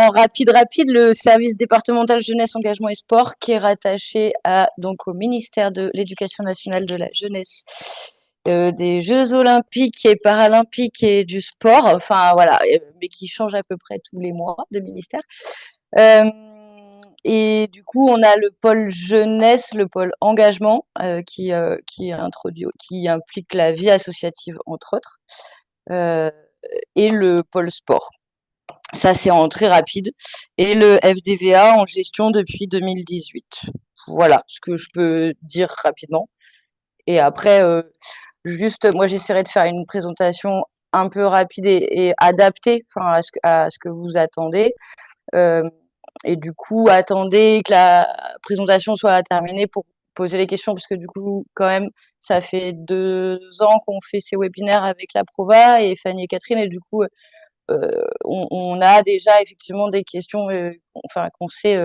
en rapide, le service départemental jeunesse, engagement et sport qui est rattaché donc au ministère de l'Éducation nationale, de la jeunesse, des Jeux olympiques et paralympiques et du sport, enfin voilà, mais qui change à peu près tous les mois de ministère. Et du coup, on a le pôle jeunesse, le pôle engagement, qui implique la vie associative, entre autres, et le pôle sport. Ça, c'est en très rapide. Et le FDVA en gestion depuis 2018. Voilà ce que je peux dire rapidement. Et après, juste, moi, j'essaierai de faire une présentation un peu rapide et adaptée, à ce que vous attendez. Et du coup, attendez que la présentation soit terminée pour poser les questions, parce que du coup, quand même, ça fait 2 ans qu'on fait ces webinaires avec la Prova et Fanny et Catherine, et du coup, on a déjà effectivement des questions, qu'on sait,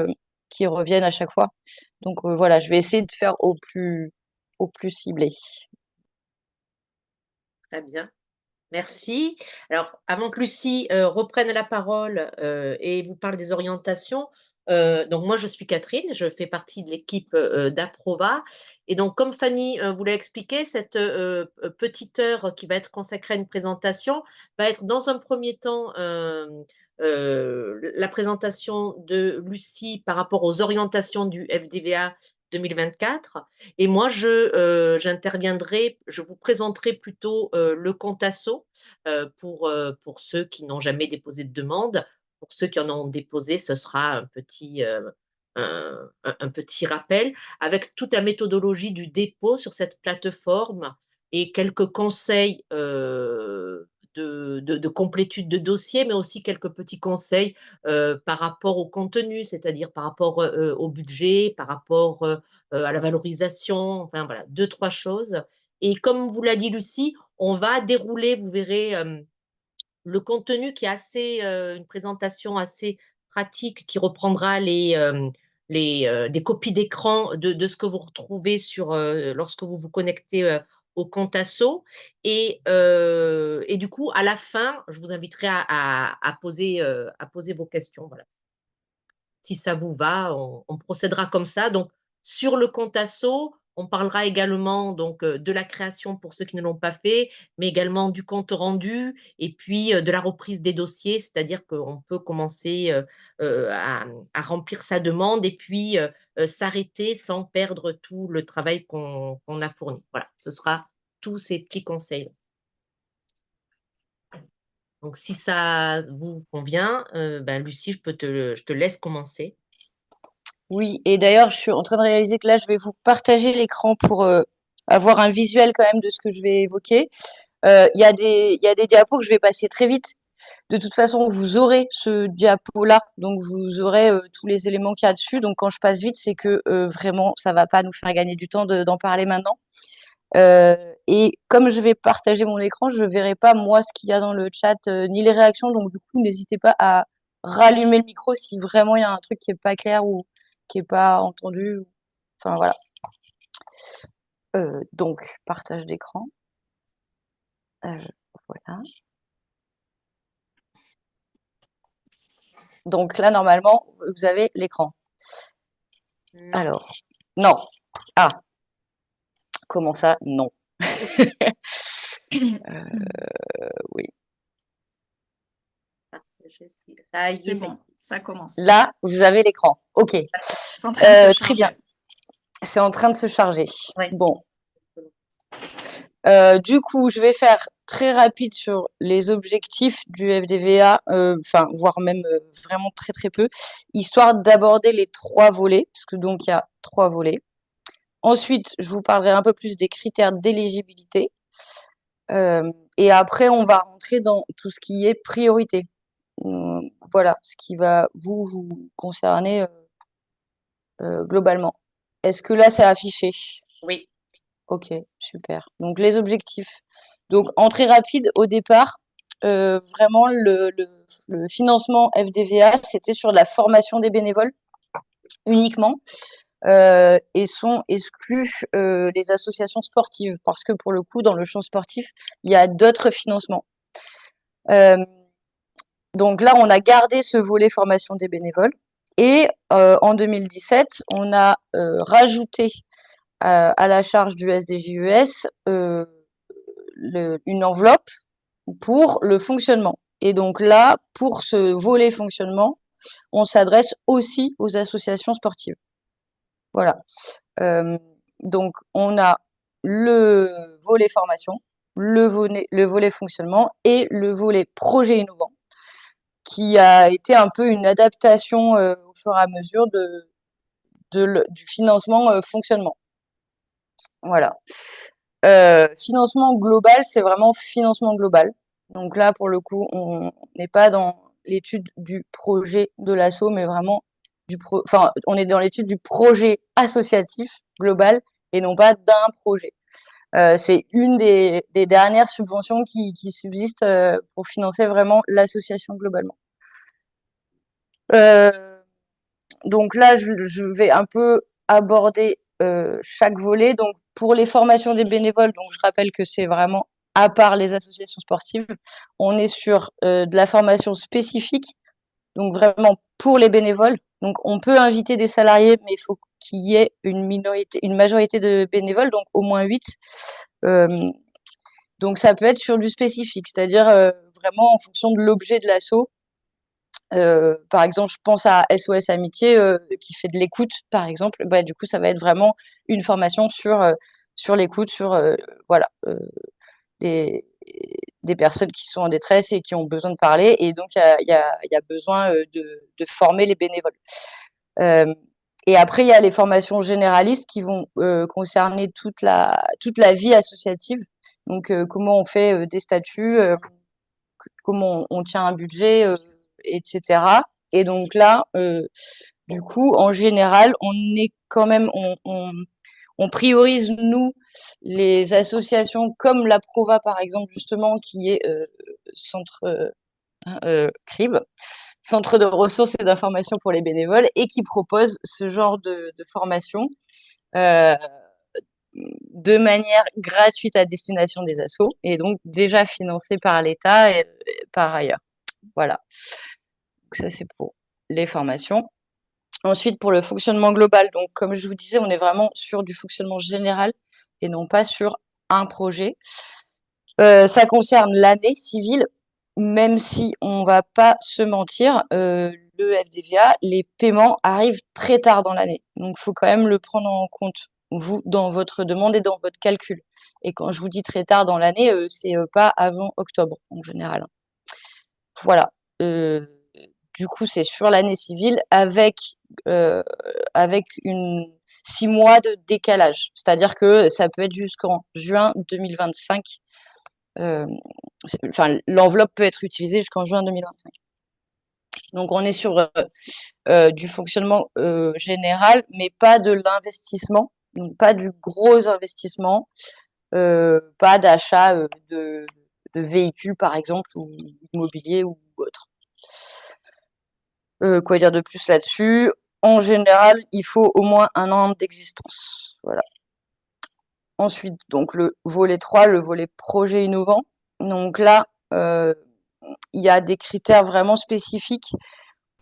qui reviennent à chaque fois. Donc voilà, je vais essayer de faire au plus ciblé. Très bien, merci. Alors, avant que Lucie, reprenne la parole, et vous parle des orientations, donc moi je suis Catherine, je fais partie de l'équipe, d'Aprova, et donc comme Fanny, vous l'a expliqué, cette, petite heure qui va être consacrée à une présentation va être dans un premier temps, la présentation de Lucie par rapport aux orientations du FDVA 2024, et moi j'interviendrai, je vous présenterai plutôt, le Contasso, pour ceux qui n'ont jamais déposé de demande. Pour ceux qui en ont déposé, ce sera un petit rappel avec toute la méthodologie du dépôt sur cette plateforme et quelques conseils, de complétude de dossier, mais aussi quelques petits conseils, par rapport au contenu, c'est-à-dire par rapport, au budget, par rapport, à la valorisation, enfin voilà, 2-3 choses, et comme vous l'a dit Lucie, on va dérouler, vous verrez, le contenu qui est assez, une présentation assez pratique qui reprendra des copies d'écran de ce que vous retrouvez sur, lorsque vous vous connectez, au compte Asso, et du coup, à la fin, je vous inviterai à poser vos questions, voilà. Si ça vous va, on procédera comme ça. Donc, sur le compte Asso, on parlera également donc, de la création pour ceux qui ne l'ont pas fait, mais également du compte rendu et puis, de la reprise des dossiers. C'est-à-dire qu'on peut commencer, à remplir sa demande et puis, s'arrêter sans perdre tout le travail qu'on a fourni. Voilà, ce sera tous ces petits conseils. Donc si ça vous convient, ben, Lucie, je te laisse commencer. Oui, et d'ailleurs, je suis en train de réaliser que là, je vais vous partager l'écran pour avoir un visuel quand même de ce que je vais évoquer. Il y a des diapos que je vais passer très vite. De toute façon, vous aurez ce diapo-là, donc vous aurez tous les éléments qu'il y a dessus. Donc quand je passe vite, c'est que vraiment, ça va pas nous faire gagner du temps d'en parler maintenant. Et comme je vais partager mon écran, je verrai pas moi ce qu'il y a dans le chat, ni les réactions. Donc du coup, n'hésitez pas à rallumer le micro si vraiment il y a un truc qui est pas clair ou qui est pas entendu. Enfin voilà. Donc partage d'écran. Voilà. Donc là, normalement, vous avez l'écran. Non. Alors, non. Ah, comment ça? Non. Oui. Ça y C'est est, ça y bon, est. ça commence. Là, vous avez l'écran. OK. C'est en train de se Très charger. bien. C'est en train de se charger. Ouais. Bon. Du coup, je vais faire très rapide sur les objectifs du FDVA, voire même vraiment très très peu, histoire d'aborder les 3 volets, parce que donc il y a 3 volets. Ensuite, je vous parlerai un peu plus des critères d'éligibilité. Et après, on va rentrer dans tout ce qui est priorité. Voilà, ce qui va vous concerner globalement. Est-ce que là, c'est affiché? Oui. OK, super. Donc les objectifs. Donc en très rapide, au départ, vraiment le financement FDVA, c'était sur la formation des bénévoles uniquement, et sont exclus les associations sportives parce que pour le coup, dans le champ sportif, il y a d'autres financements. Donc là, on a gardé ce volet formation des bénévoles. Et en 2017, on a rajouté à la charge du SDJUS une enveloppe pour le fonctionnement. Et donc là, pour ce volet fonctionnement, on s'adresse aussi aux associations sportives. Voilà. Donc, on a le volet formation, le volet fonctionnement et le volet projet innovant, qui a été un peu une adaptation au fur et à mesure du financement fonctionnement. Voilà. Financement global, c'est vraiment financement global. Donc là, pour le coup, on n'est pas dans l'étude du projet de l'asso, mais vraiment on est dans l'étude du projet associatif global et non pas d'un projet. C'est une des dernières subventions qui subsistent pour financer vraiment l'association globalement. Donc là, je vais un peu aborder chaque volet. Donc pour les formations des bénévoles, donc je rappelle que c'est vraiment à part les associations sportives, on est sur de la formation spécifique, donc vraiment pour les bénévoles. Donc on peut inviter des salariés, mais il faut qu'il y ait une majorité de bénévoles, donc au moins 8. Donc ça peut être sur du spécifique, c'est-à-dire vraiment en fonction de l'objet de l'asso. Par exemple, je pense à SOS Amitié qui fait de l'écoute, par exemple. Bah, du coup, ça va être vraiment une formation sur l'écoute, sur voilà, des, des personnes qui sont en détresse et qui ont besoin de parler. Et donc, il y a besoin de former les bénévoles. Et après, il y a les formations généralistes qui vont concerner toute la vie associative. Donc, comment on fait des statuts, comment on tient un budget, etc. Et donc là, du coup, en général, on est quand même, on priorise, nous, les associations comme la Prova, par exemple, justement, qui est centre CRIB, Centre de ressources et d'information pour les bénévoles, et qui propose ce genre de formation de manière gratuite à destination des assos, et donc déjà financée par l'État et par ailleurs. Voilà. Donc ça, c'est pour les formations. Ensuite, pour le fonctionnement global, donc comme je vous disais, on est vraiment sur du fonctionnement général et non pas sur un projet. Ça concerne l'année civile, même si on va pas se mentir, le FDVA, les paiements arrivent très tard dans l'année. Donc, il faut quand même le prendre en compte, vous, dans votre demande et dans votre calcul. Et quand je vous dis très tard dans l'année, c'est pas avant octobre, en général. Voilà. Du coup, c'est sur l'année civile avec 6 mois de décalage. C'est-à-dire que ça peut être jusqu'en juin 2025. Enfin, l'enveloppe peut être utilisée jusqu'en juin 2025. Donc, on est sur du fonctionnement général, mais pas de l'investissement, donc pas du gros investissement, pas d'achat de véhicules, par exemple, ou immobilier ou autre. Quoi dire de plus là-dessus? En général, il faut au moins 1 an d'existence. Voilà. Ensuite, donc le volet 3, le volet projet innovant. Donc là, il y a des critères vraiment spécifiques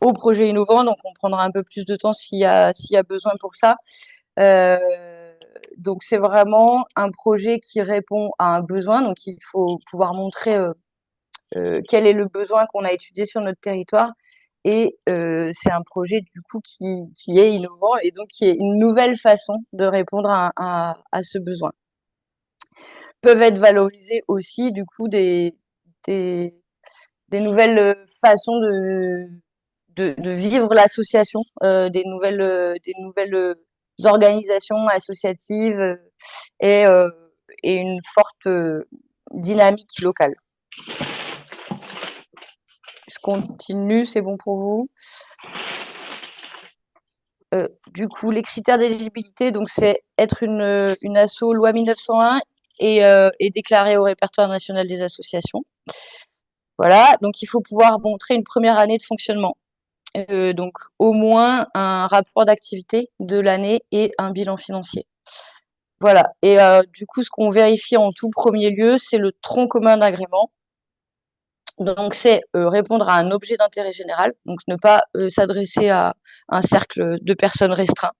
au projet innovant, donc on prendra un peu plus de temps s'il y a besoin pour ça. Donc c'est vraiment un projet qui répond à un besoin, donc il faut pouvoir montrer quel est le besoin qu'on a étudié sur notre territoire. Et c'est un projet du coup qui est innovant et donc qui est une nouvelle façon de répondre à ce besoin. Peuvent être valorisés aussi du coup des nouvelles façons de vivre l'association, des nouvelles organisations associatives et, et une forte dynamique locale. Je continue, c'est bon pour vous? Du coup, les critères d'éligibilité, donc c'est être une asso loi 1901 et déclarée au répertoire national des associations. Voilà, donc il faut pouvoir montrer une première année de fonctionnement. Donc au moins un rapport d'activité de l'année et un bilan financier. Voilà, et du coup, ce qu'on vérifie en tout premier lieu, c'est le tronc commun d'agrément. Donc, c'est répondre à un objet d'intérêt général, donc ne pas s'adresser à un cercle de personnes restreint.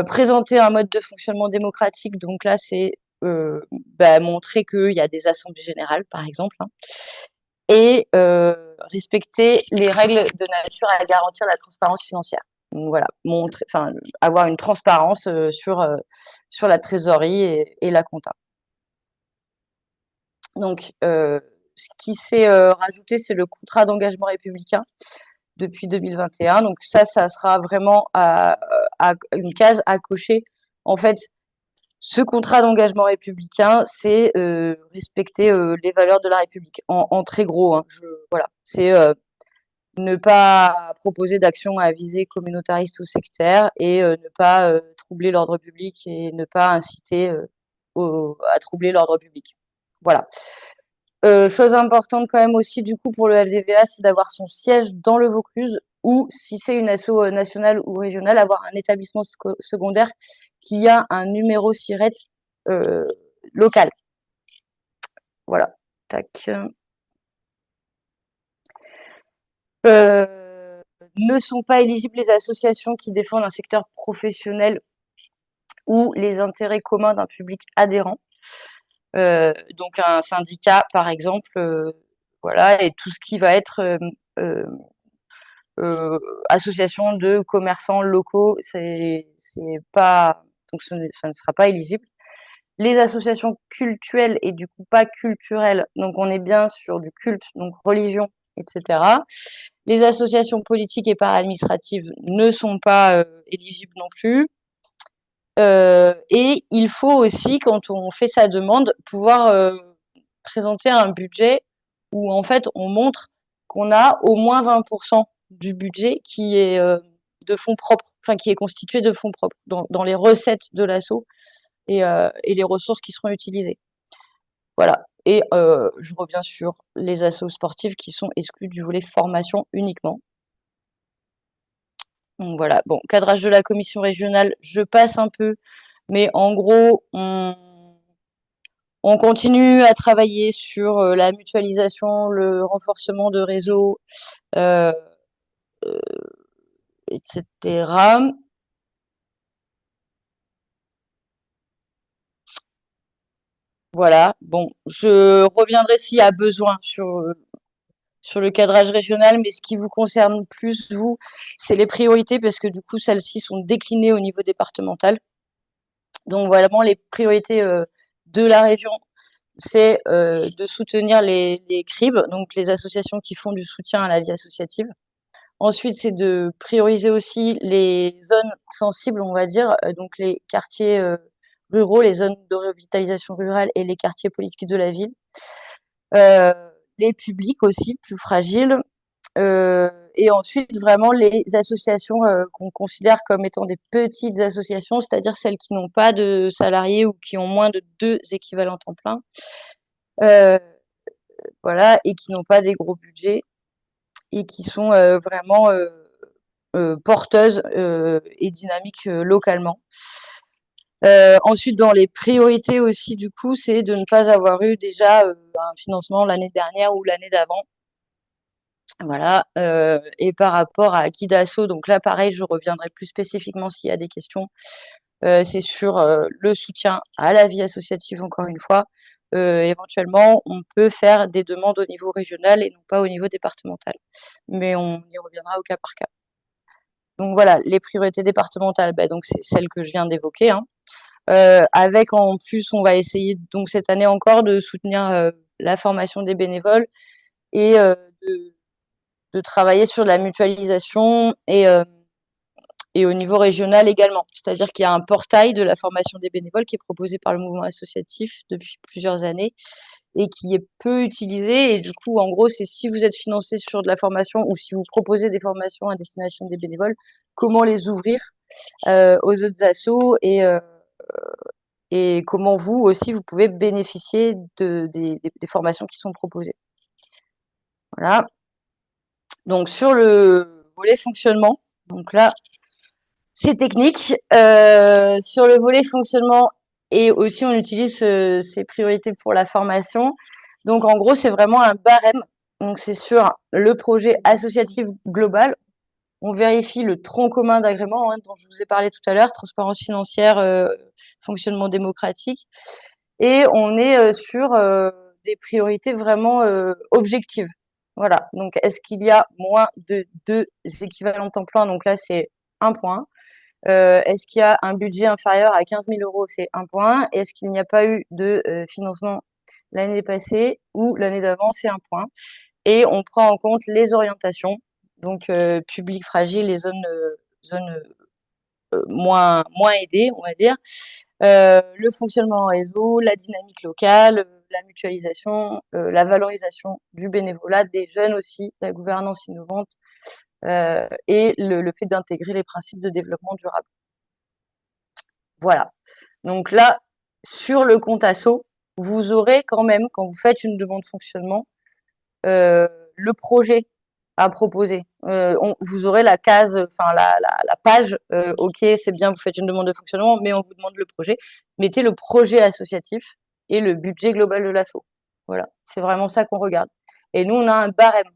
Présenter un mode de fonctionnement démocratique, donc là, c'est montrer qu'il y a des assemblées générales, par exemple, hein, et respecter les règles de nature à garantir la transparence financière. Donc voilà, avoir une transparence sur la trésorerie et la compta. Donc, ce qui s'est rajouté, c'est le contrat d'engagement républicain depuis 2021. Donc ça sera vraiment une case à cocher. En fait, ce contrat d'engagement républicain, c'est respecter les valeurs de la République, en très gros. Hein, voilà, c'est ne pas proposer d'actions à visée communautariste ou sectaire et ne pas troubler l'ordre public et ne pas inciter à troubler l'ordre public. Voilà. Chose importante quand même aussi du coup pour le FDVA, c'est d'avoir son siège dans le Vaucluse ou si c'est une asso nationale ou régionale, avoir un établissement secondaire qui a un numéro SIRET local. Voilà. Tac. Ne sont pas éligibles les associations qui défendent un secteur professionnel ou les intérêts communs d'un public adhérent. Donc un syndicat, par exemple, voilà, et tout ce qui va être association de commerçants locaux, c'est pas, donc ça ne sera pas éligible. Les associations cultuelles et du coup pas culturelles, donc on est bien sur du culte, donc religion, etc. Les associations politiques et para-administratives ne sont pas éligibles non plus. Et il faut aussi, quand on fait sa demande, pouvoir présenter un budget où en fait on montre qu'on a au moins 20% du budget qui est de fonds propres, enfin qui est constitué de fonds propres dans les recettes de l'asso et les ressources qui seront utilisées. Voilà. Et je reviens sur les assos sportives qui sont exclus du volet formation uniquement. Donc voilà, bon, cadrage de la commission régionale, je passe un peu, mais en gros, on continue à travailler sur la mutualisation, le renforcement de réseaux, etc. Voilà, bon, je reviendrai s'il y a besoin sur le cadrage régional, mais ce qui vous concerne plus, vous, c'est les priorités, parce que du coup, celles-ci sont déclinées au niveau départemental. Donc vraiment, les priorités de la région, c'est de soutenir les CRIB, donc les associations qui font du soutien à la vie associative. Ensuite, c'est de prioriser aussi les zones sensibles, on va dire, donc les quartiers ruraux, les zones de revitalisation rurale et les quartiers politiques de la ville. Les publics aussi, plus fragiles. Et ensuite, vraiment, les associations qu'on considère comme étant des petites associations, c'est-à-dire celles qui n'ont pas de salariés ou qui ont moins de 2 équivalents temps plein. Voilà, et qui n'ont pas des gros budgets et qui sont vraiment porteuses et dynamiques localement. Ensuite, dans les priorités aussi, du coup, c'est de ne pas avoir eu déjà un financement l'année dernière ou l'année d'avant. Voilà. Et par rapport à Kidasso, donc là, pareil, je reviendrai plus spécifiquement s'il y a des questions. C'est sur le soutien à la vie associative, encore une fois. Éventuellement, on peut faire des demandes au niveau régional et non pas au niveau départemental. Mais on y reviendra au cas par cas. Donc voilà, les priorités départementales, donc c'est celles que je viens d'évoquer, hein. Avec en plus, on va essayer donc cette année encore de soutenir la formation des bénévoles et de travailler sur la mutualisation et au niveau régional également. C'est-à-dire qu'il y a un portail de la formation des bénévoles qui est proposé par le mouvement associatif depuis plusieurs années et qui est peu utilisé. Et du coup, en gros, c'est si vous êtes financé sur de la formation ou si vous proposez des formations à destination des bénévoles, comment les ouvrir aux autres assos et comment vous aussi, vous pouvez bénéficier des formations qui sont proposées. Voilà. Donc, sur le volet fonctionnement, donc là, c'est technique. Sur le volet fonctionnement, et aussi on utilise ces priorités pour la formation. Donc, en gros, c'est vraiment un barème. Donc, c'est sur le projet associatif global. On vérifie le tronc commun d'agrément, dont je vous ai parlé tout à l'heure, transparence financière, fonctionnement démocratique. Et on est sur des priorités vraiment objectives. Voilà. Donc, est-ce qu'il y a moins de 2 équivalents temps plein? Donc là, c'est 1 point. Est-ce qu'il y a un budget inférieur à 15 000 euros? C'est 1 point. Est-ce qu'il n'y a pas eu de financement l'année passée ou l'année d'avant? C'est 1 point. Et on prend en compte les orientations, donc public fragile et zones moins aidées, on va dire. Le fonctionnement en réseau, la dynamique locale, la mutualisation, la valorisation du bénévolat, des jeunes aussi, la gouvernance innovante, et le fait d'intégrer les principes de développement durable. Voilà. Donc là, sur le compte asso, vous aurez quand même, quand vous faites une demande de fonctionnement, le projet à proposer. Vous aurez la case, enfin la page, OK, c'est bien, vous faites une demande de fonctionnement, mais on vous demande le projet. Mettez le projet associatif et le budget global de l'asso. Voilà, c'est vraiment ça qu'on regarde. Et nous, on a un barème.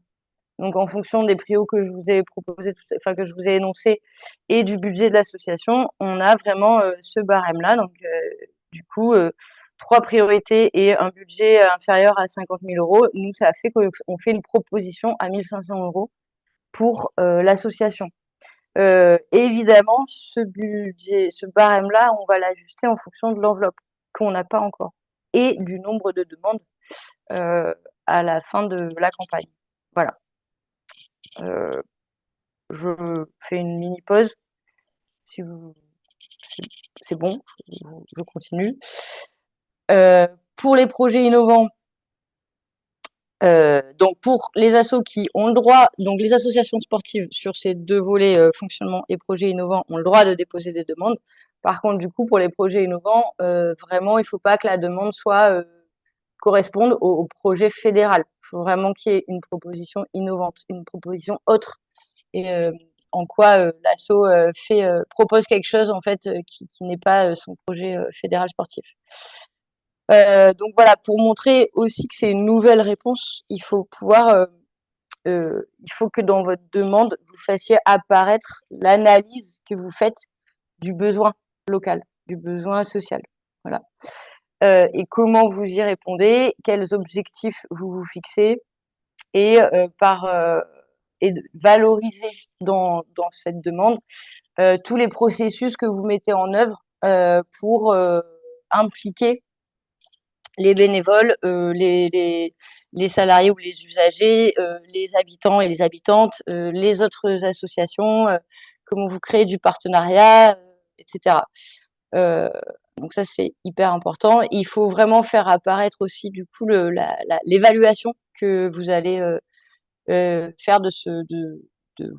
Donc, en fonction des prios que je vous ai proposés, enfin que je vous ai énoncés, et du budget de l'association, on a vraiment ce barème-là. Donc, du coup, 3 priorités et un budget inférieur à 50 000 euros. Nous, ça a fait qu'on fait une proposition à 1 500 euros pour l'association. Évidemment, ce barème-là, on va l'ajuster en fonction de l'enveloppe qu'on n'a pas encore et du nombre de demandes à la fin de la campagne. Voilà. Je fais une mini pause. Si vous, c'est bon, je continue. Pour les projets innovants, donc pour les assos qui ont le droit, donc les associations sportives sur ces 2 volets, fonctionnement et projets innovants, ont le droit de déposer des demandes. Par contre, du coup, pour les projets innovants, vraiment, il ne faut pas que la demande soit corresponde au projet fédéral. Il faut vraiment qu'il y ait une proposition innovante, une proposition autre, et en quoi l'asso propose quelque chose en fait qui n'est pas son projet fédéral sportif. Donc voilà, pour montrer aussi que c'est une nouvelle réponse, il faut pouvoir, il faut que dans votre demande, vous fassiez apparaître l'analyse que vous faites du besoin local, du besoin social. Voilà. Et comment vous y répondez, quels objectifs vous vous fixez, et et de valoriser dans cette demande tous les processus que vous mettez en œuvre pour impliquer les bénévoles, les salariés ou les usagers, les habitants et les habitantes, les autres associations, comment vous créez du partenariat, etc. Donc ça, c'est hyper important. Il faut vraiment faire apparaître aussi du coup l'évaluation que vous allez faire de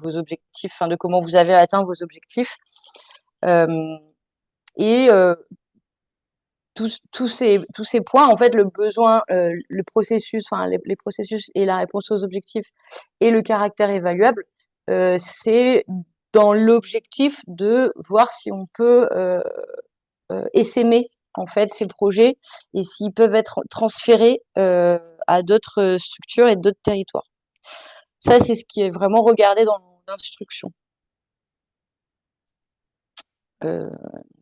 vos objectifs, enfin de comment vous avez atteint vos objectifs. Et tous ces points, en fait, le besoin, le processus, enfin les processus et la réponse aux objectifs et le caractère évaluable, c'est dans l'objectif de voir si on peut essaimer en fait ces projets et s'ils peuvent être transférés à d'autres structures et d'autres territoires. Ça, c'est ce qui est vraiment regardé dans l'instruction.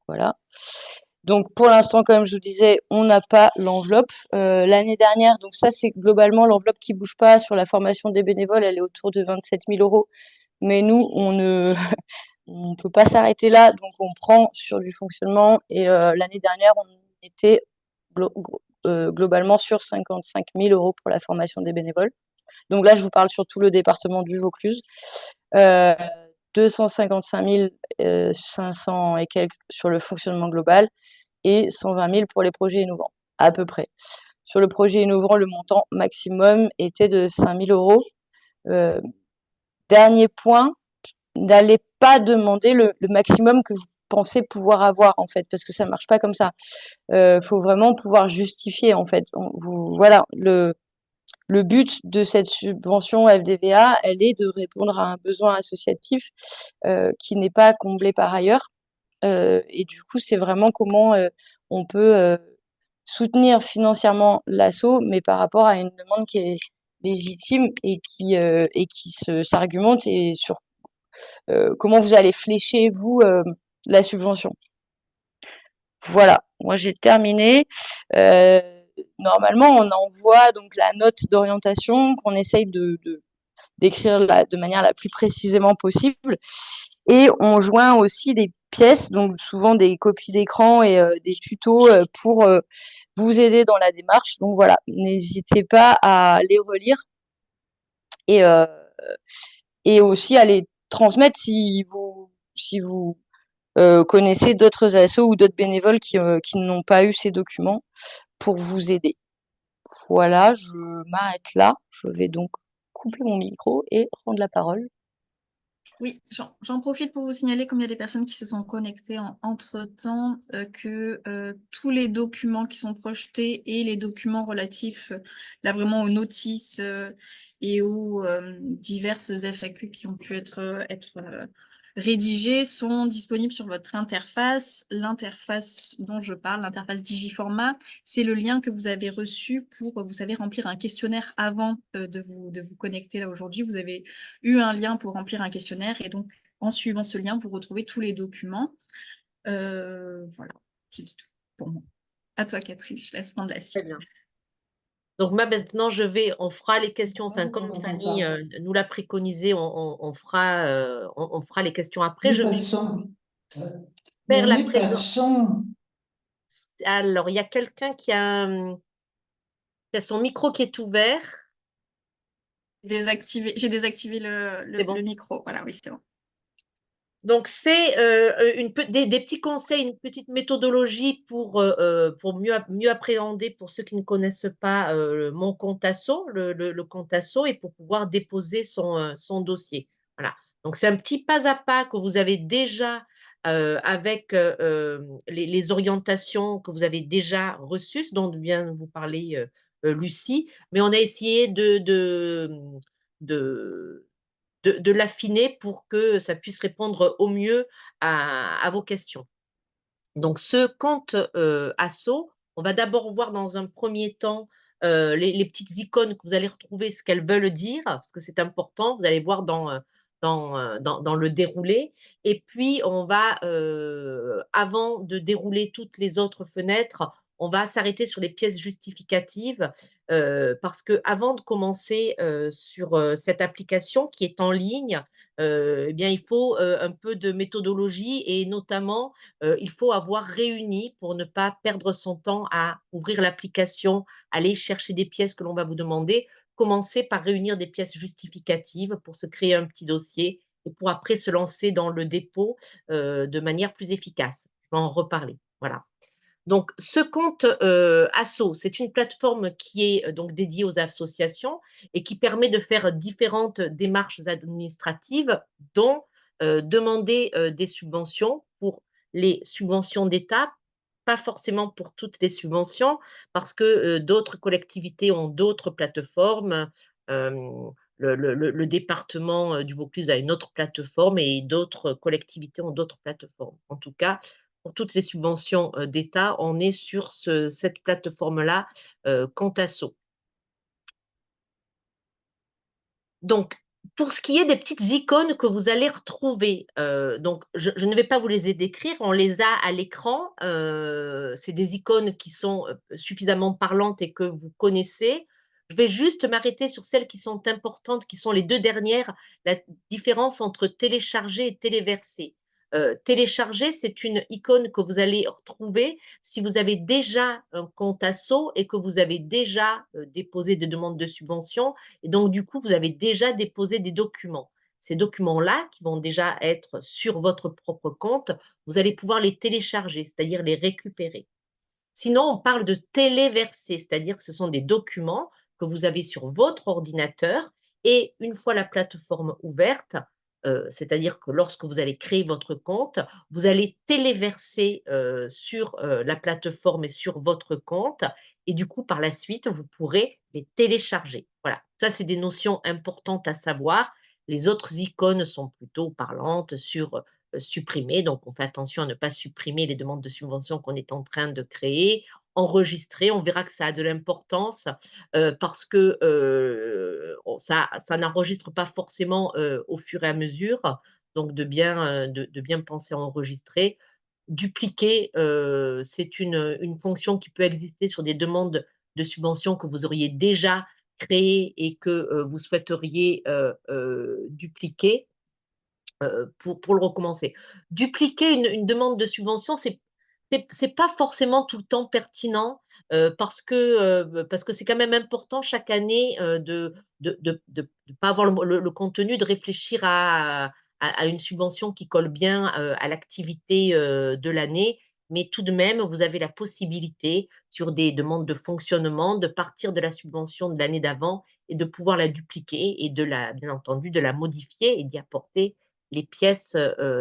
Voilà. Donc pour l'instant, comme je vous disais, on n'a pas l'enveloppe. L'année dernière, donc ça c'est globalement l'enveloppe qui bouge pas sur la formation des bénévoles, elle est autour de 27 000 euros. Mais nous, on ne on peut pas s'arrêter là, donc on prend sur du fonctionnement. Et l'année dernière, on était globalement sur 55 000 euros pour la formation des bénévoles. Donc là, je vous parle sur tout le département du Vaucluse. 255 500 et quelques sur le fonctionnement global et 120 000 pour les projets innovants, à peu près. Sur le projet innovant, le montant maximum était de 5 000 euros. Dernier point, n'allez pas demander le maximum que vous pensez pouvoir avoir, en fait, parce que ça ne marche pas comme ça. Faut vraiment pouvoir justifier, en fait. Voilà, le but de cette subvention FDVA, elle est de répondre à un besoin associatif qui n'est pas comblé par ailleurs. Et du coup, c'est vraiment comment on peut soutenir financièrement l'asso, mais par rapport à une demande qui est légitime et qui s'argumente et sur comment vous allez flécher, vous, la subvention. Voilà, moi j'ai terminé. Normalement, on envoie donc la note d'orientation qu'on essaye d'écrire de manière la plus précisément possible. Et on joint aussi des pièces, donc souvent des copies d'écran et des tutos pour vous aider dans la démarche. Donc voilà, n'hésitez pas à les relire et, euh, et aussi à les transmettre si vous connaissez d'autres assos ou d'autres bénévoles qui n'ont pas eu ces documents pour vous aider. Voilà, je m'arrête là. Je vais donc couper mon micro et rendre la parole. Oui, j'en profite pour vous signaler, comme il y a des personnes qui se sont connectées entre-temps, que tous les documents qui sont projetés et les documents relatifs là vraiment aux notices et aux diverses FAQ qui ont pu être rédigés sont disponibles sur votre interface. L'interface dont je parle, l'interface Digiformat, c'est le lien que vous avez reçu pour, vous savez, remplir un questionnaire avant de vous connecter là aujourd'hui. Vous avez eu un lien pour remplir un questionnaire et donc en suivant ce lien, vous retrouvez tous les documents. Voilà, c'est tout pour moi. À toi, Catherine, je laisse prendre la Très suite. bien. Donc moi maintenant, on fera les questions, enfin comme Fanny nous l'a préconisé, on fera les questions après. Je vais faire la présentation. Alors, il y a quelqu'un qui a son micro qui est ouvert. J'ai désactivé C'est bon. le micro. Voilà, oui, c'est bon. Donc, c'est des petits conseils, une petite méthodologie pour mieux appréhender pour ceux qui ne connaissent pas mon compte asso, le compte asso, et pour pouvoir déposer son dossier. Voilà. Donc, c'est un petit pas à pas que vous avez déjà avec les orientations que vous avez déjà reçues, ce dont vient de vous parler Lucie. Mais on a essayé de de l'affiner pour que ça puisse répondre au mieux à vos questions. Donc ce compte asso, on va d'abord voir dans un premier temps les petites icônes que vous allez retrouver, ce qu'elles veulent dire, parce que c'est important, vous allez voir dans le déroulé. Et puis, on va, avant de dérouler toutes les autres fenêtres, on va s'arrêter sur les pièces justificatives, parce que avant de commencer sur cette application qui est en ligne, eh bien, il faut un peu de méthodologie et notamment il faut avoir réuni pour ne pas perdre son temps à ouvrir l'application, aller chercher des pièces que l'on va vous demander. Commencer par réunir des pièces justificatives pour se créer un petit dossier et pour après se lancer dans le dépôt de manière plus efficace. Je vais en reparler. Voilà. Donc, ce compte Asso, c'est une plateforme qui est donc dédiée aux associations et qui permet de faire différentes démarches administratives, dont demander des subventions pour les subventions d'État, pas forcément pour toutes les subventions, parce que d'autres collectivités ont d'autres plateformes. Le département du Vaucluse a une autre plateforme et d'autres collectivités ont d'autres plateformes. En tout cas, pour toutes les subventions d'État, on est sur cette plateforme-là, Contasso. Donc, pour ce qui est des petites icônes que vous allez retrouver, donc je ne vais pas vous les décrire, on les a à l'écran. C'est des icônes qui sont suffisamment parlantes et que vous connaissez. Je vais juste m'arrêter sur celles qui sont importantes, qui sont les deux dernières, la différence entre télécharger et téléverser. Télécharger, c'est une icône que vous allez retrouver si vous avez déjà un compte asso et que vous avez déjà déposé des demandes de subvention et donc, du coup, vous avez déjà déposé des documents. Ces documents-là, qui vont déjà être sur votre propre compte, vous allez pouvoir les télécharger, c'est-à-dire les récupérer. Sinon, on parle de téléverser, c'est-à-dire que ce sont des documents que vous avez sur votre ordinateur et une fois la plateforme ouverte, c'est-à-dire que lorsque vous allez créer votre compte, vous allez téléverser sur la plateforme et sur votre compte et du coup, par la suite, vous pourrez les télécharger. Voilà, ça, c'est des notions importantes à savoir. Les autres icônes sont plutôt parlantes sur supprimer. Donc, on fait attention à ne pas supprimer les demandes de subvention qu'on est en train de créer. enregistrer. On verra que ça a de l'importance parce que ça n'enregistre pas forcément au fur et à mesure. Donc, de bien penser à enregistrer. Dupliquer, c'est une fonction qui peut exister sur des demandes de subventions que vous auriez déjà créées et que vous souhaiteriez dupliquer pour le recommencer. Dupliquer une demande de subvention, c'est pas forcément tout le temps pertinent parce que c'est quand même important chaque année de pas avoir le contenu, de réfléchir à une subvention qui colle bien à l'activité de l'année. Mais tout de même, vous avez la possibilité, sur des demandes de fonctionnement, de partir de la subvention de l'année d'avant et de pouvoir la dupliquer et bien entendu, de la modifier et d'y apporter les pièces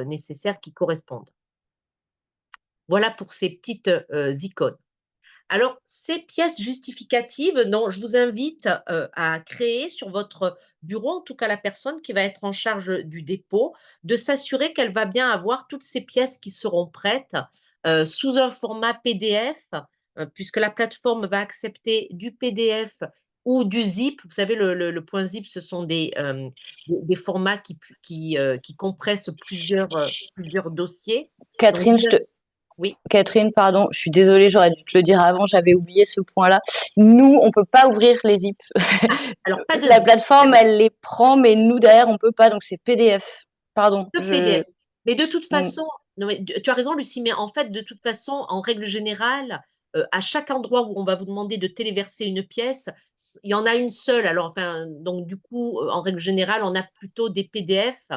nécessaires qui correspondent. Voilà pour ces petites icônes. Alors, ces pièces justificatives, non, je vous invite à créer sur votre bureau, en tout cas la personne qui va être en charge du dépôt, de s'assurer qu'elle va bien avoir toutes ces pièces qui seront prêtes sous un format PDF, puisque la plateforme va accepter du PDF ou du zip. Vous savez, le point zip, ce sont des formats qui compressent plusieurs dossiers. Donc, Catherine, oui. Catherine, pardon, je suis désolée, j'aurais dû te le dire avant, j'avais oublié ce point-là. Nous, on peut pas ouvrir les zip. Alors, pas de La zip. plateforme, elle les prend, mais nous, derrière, on peut pas, donc c'est PDF. Pardon. Le PDF. Mais de toute Mm. façon, non, mais tu as raison, Lucie, mais en fait, de toute façon, en règle générale, à chaque endroit où on va vous demander de téléverser une pièce, il y en a une seule. Alors, enfin, donc du coup, en règle générale, on a plutôt des PDF.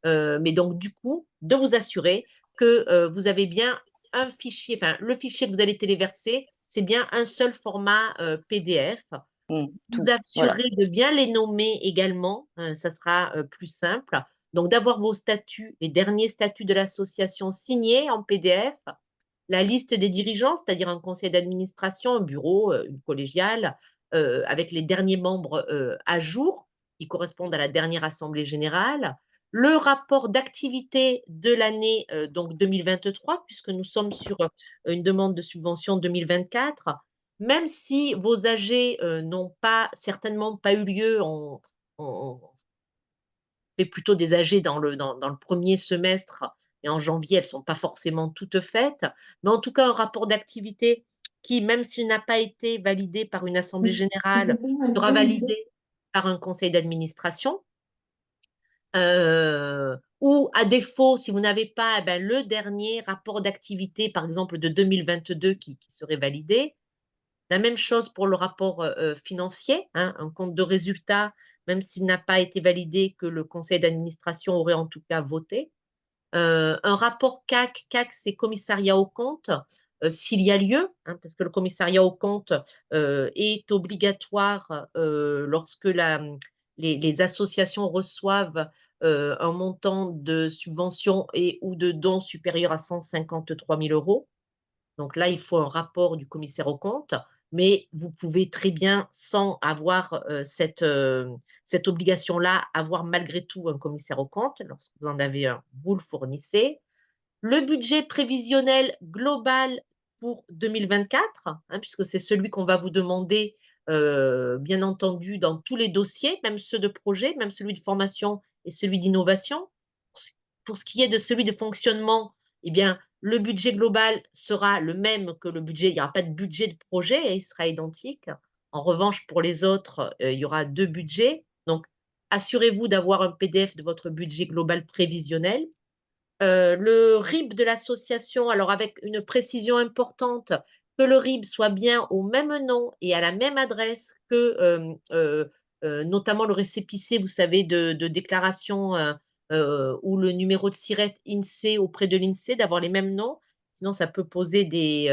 Mais donc, du coup, de vous assurer que vous avez bien un fichier, enfin, le fichier que vous allez téléverser, c'est bien un seul format PDF. Vous Voilà. assurerez de bien les nommer également, ça sera plus simple. Donc, d'avoir vos statuts, les derniers statuts de l'association signés en PDF, la liste des dirigeants, c'est-à-dire un conseil d'administration, un bureau, une collégiale, avec les derniers membres à jour qui correspondent à la dernière assemblée générale, le rapport d'activité de l'année donc 2023, puisque nous sommes sur une demande de subvention 2024. Même si vos AG n'ont certainement pas eu lieu, on fait plutôt des AG dans le premier semestre et en janvier, elles ne sont pas forcément toutes faites. Mais en tout cas, un rapport d'activité qui, même s'il n'a pas été validé par une assemblée générale, sera validé par un conseil d'administration. Ou à défaut, si vous n'avez pas eh ben, le dernier rapport d'activité, par exemple de 2022, qui serait validé. La même chose pour le rapport financier, hein, un compte de résultat, même s'il n'a pas été validé, que le conseil d'administration aurait en tout cas voté. Un rapport CAC, CAC c'est commissariat aux comptes, s'il y a lieu, hein, parce que le commissariat aux comptes est obligatoire lorsque les associations reçoivent un montant de subvention et ou de dons supérieur à 153 000 euros. Donc là, il faut un rapport du commissaire aux comptes, mais vous pouvez très bien, sans avoir cette obligation-là, avoir malgré tout un commissaire aux comptes. Lorsque vous en avez un, vous le fournissez. Le budget prévisionnel global pour 2024, hein, puisque c'est celui qu'on va vous demander, bien entendu, dans tous les dossiers, même ceux de projet, même celui de formation et celui d'innovation. Pour ce qui est de celui de fonctionnement, eh bien, le budget global sera le même que le budget. Il n'y aura pas de budget de projet, hein, il sera identique. En revanche, pour les autres, il y aura deux budgets. Donc, assurez-vous d'avoir un PDF de votre budget global prévisionnel. Le RIB de l'association, alors avec une précision importante, que le RIB soit bien au même nom et à la même adresse que notamment le récépissé, vous savez, de déclaration ou le numéro de SIRET INSEE auprès de l'INSEE, d'avoir les mêmes noms. Sinon, ça peut poser des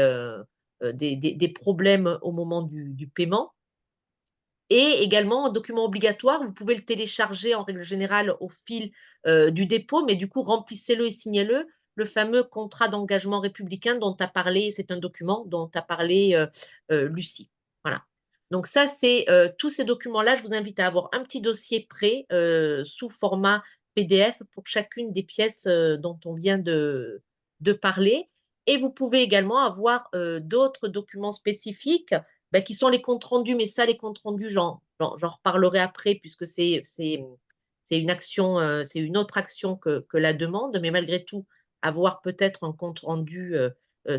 problèmes au moment du paiement. Et également, un document obligatoire, vous pouvez le télécharger en règle générale au fil du dépôt, mais du coup, remplissez-le et signez-le. Le fameux contrat d'engagement républicain dont a parlé, c'est un document dont a parlé Lucie. Voilà. Donc ça, c'est tous ces documents-là, je vous invite à avoir un petit dossier prêt sous format PDF pour chacune des pièces dont on vient de parler. Et vous pouvez également avoir d'autres documents spécifiques qui sont les comptes rendus, mais ça, les comptes rendus, j'en reparlerai après, puisque c'est une action, c'est une autre action que la demande, mais malgré tout, avoir peut-être un compte rendu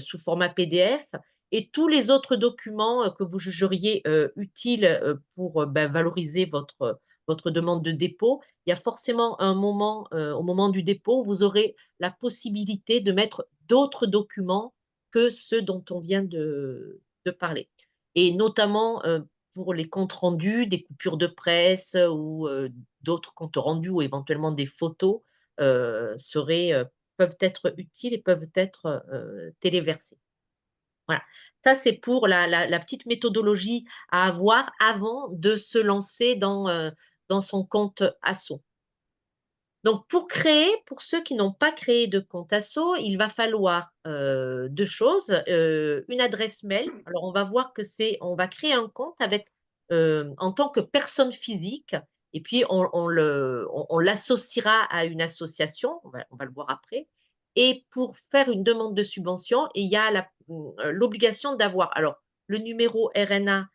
sous format PDF et tous les autres documents que vous jugeriez utiles pour valoriser votre demande de dépôt. Il y a forcément un moment, au moment du dépôt, vous aurez la possibilité de mettre d'autres documents que ceux dont on vient de parler. Et notamment pour les comptes rendus, des coupures de presse ou d'autres comptes rendus ou éventuellement des photos peuvent être utiles et peuvent être téléversés. Voilà. Ça, c'est pour la petite méthodologie à avoir avant de se lancer dans son compte asso. Donc pour ceux qui n'ont pas créé de compte asso, il va falloir, 2 choses, une adresse mail. Alors on va créer un compte avec, en tant que personne physique et puis on l'associera à une association, on va le voir après et pour faire une demande de subvention, il y a l'obligation d'avoir alors le numéro RNA,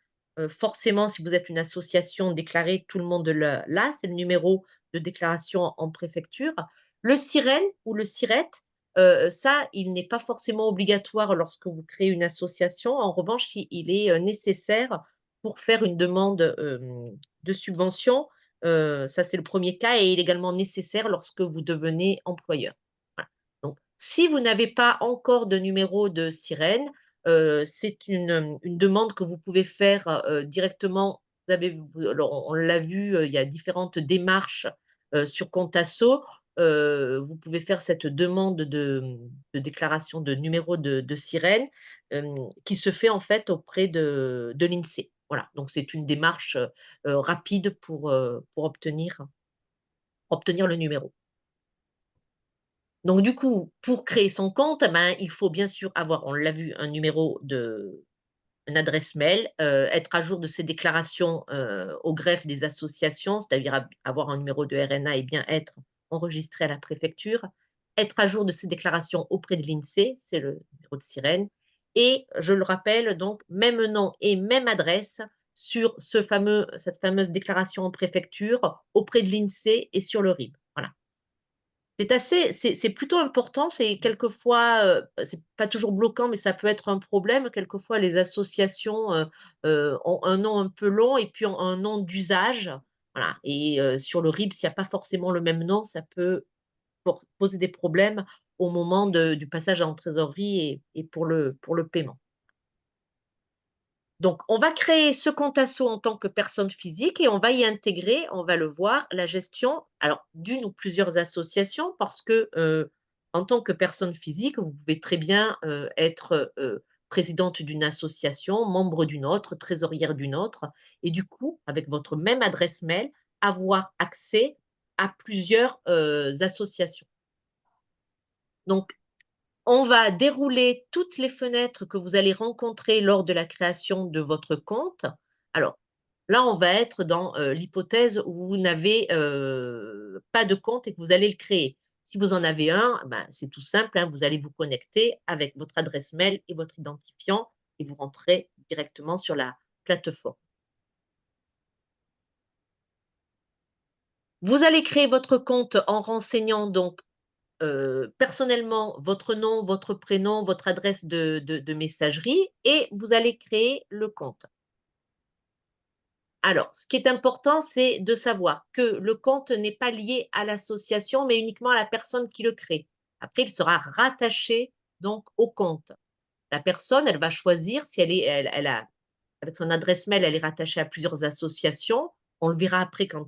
forcément si vous êtes une association déclarée, tout le monde l'a, c'est le numéro de déclaration en préfecture. Le SIREN ou le SIRET, ça, il n'est pas forcément obligatoire lorsque vous créez une association. En revanche, il est nécessaire pour faire une demande de subvention. Ça, c'est le premier cas et il est également nécessaire lorsque vous devenez employeur. Voilà. Donc, si vous n'avez pas encore de numéro de SIREN, c'est une demande que vous pouvez faire directement. Alors, on l'a vu, il y a différentes démarches sur Contasso, vous pouvez faire cette demande de déclaration de numéro de SIREN, qui se fait en fait auprès de l'INSEE. Voilà, donc c'est une démarche, rapide pour obtenir le numéro. Donc du coup, pour créer son compte, il faut bien sûr avoir, on l'a vu, une adresse mail, être à jour de ses déclarations au greffe des associations, c'est-à-dire avoir un numéro de RNA et bien être enregistré à la préfecture, être à jour de ses déclarations auprès de l'INSEE, c'est le numéro de sirène, et je le rappelle donc, même nom et même adresse sur cette fameuse déclaration en préfecture auprès de l'INSEE et sur le RIB. Voilà. C'est plutôt important, c'est quelquefois, c'est pas toujours bloquant, mais ça peut être un problème. Quelquefois, les associations, ont un nom un peu long et puis ont un nom d'usage, voilà et sur le RIB, s'il y a pas forcément le même nom, ça peut poser des problèmes au moment du passage en trésorerie et pour le paiement. Donc, on va créer ce compte asso en tant que personne physique et on va y intégrer, on va le voir, la gestion, alors d'une ou plusieurs associations parce que, en tant que personne physique, vous pouvez très bien, être, présidente d'une association, membre d'une autre, trésorière d'une autre et du coup, avec votre même adresse mail, avoir accès à plusieurs, associations. Donc on va dérouler toutes les fenêtres que vous allez rencontrer lors de la création de votre compte. Alors, là, on va être dans, l'hypothèse où vous n'avez, pas de compte et que vous allez le créer. Si vous en avez un, c'est tout simple, hein, vous allez vous connecter avec votre adresse mail et votre identifiant et vous rentrez directement sur la plateforme. Vous allez créer votre compte en renseignant donc personnellement votre nom, votre prénom, votre adresse de messagerie et vous allez créer le compte. Alors, ce qui est important, c'est de savoir que le compte n'est pas lié à l'association, mais uniquement à la personne qui le crée. Après, il sera rattaché donc au compte. La personne, elle va choisir si elle a avec son adresse mail, elle est rattachée à plusieurs associations. On le verra après quand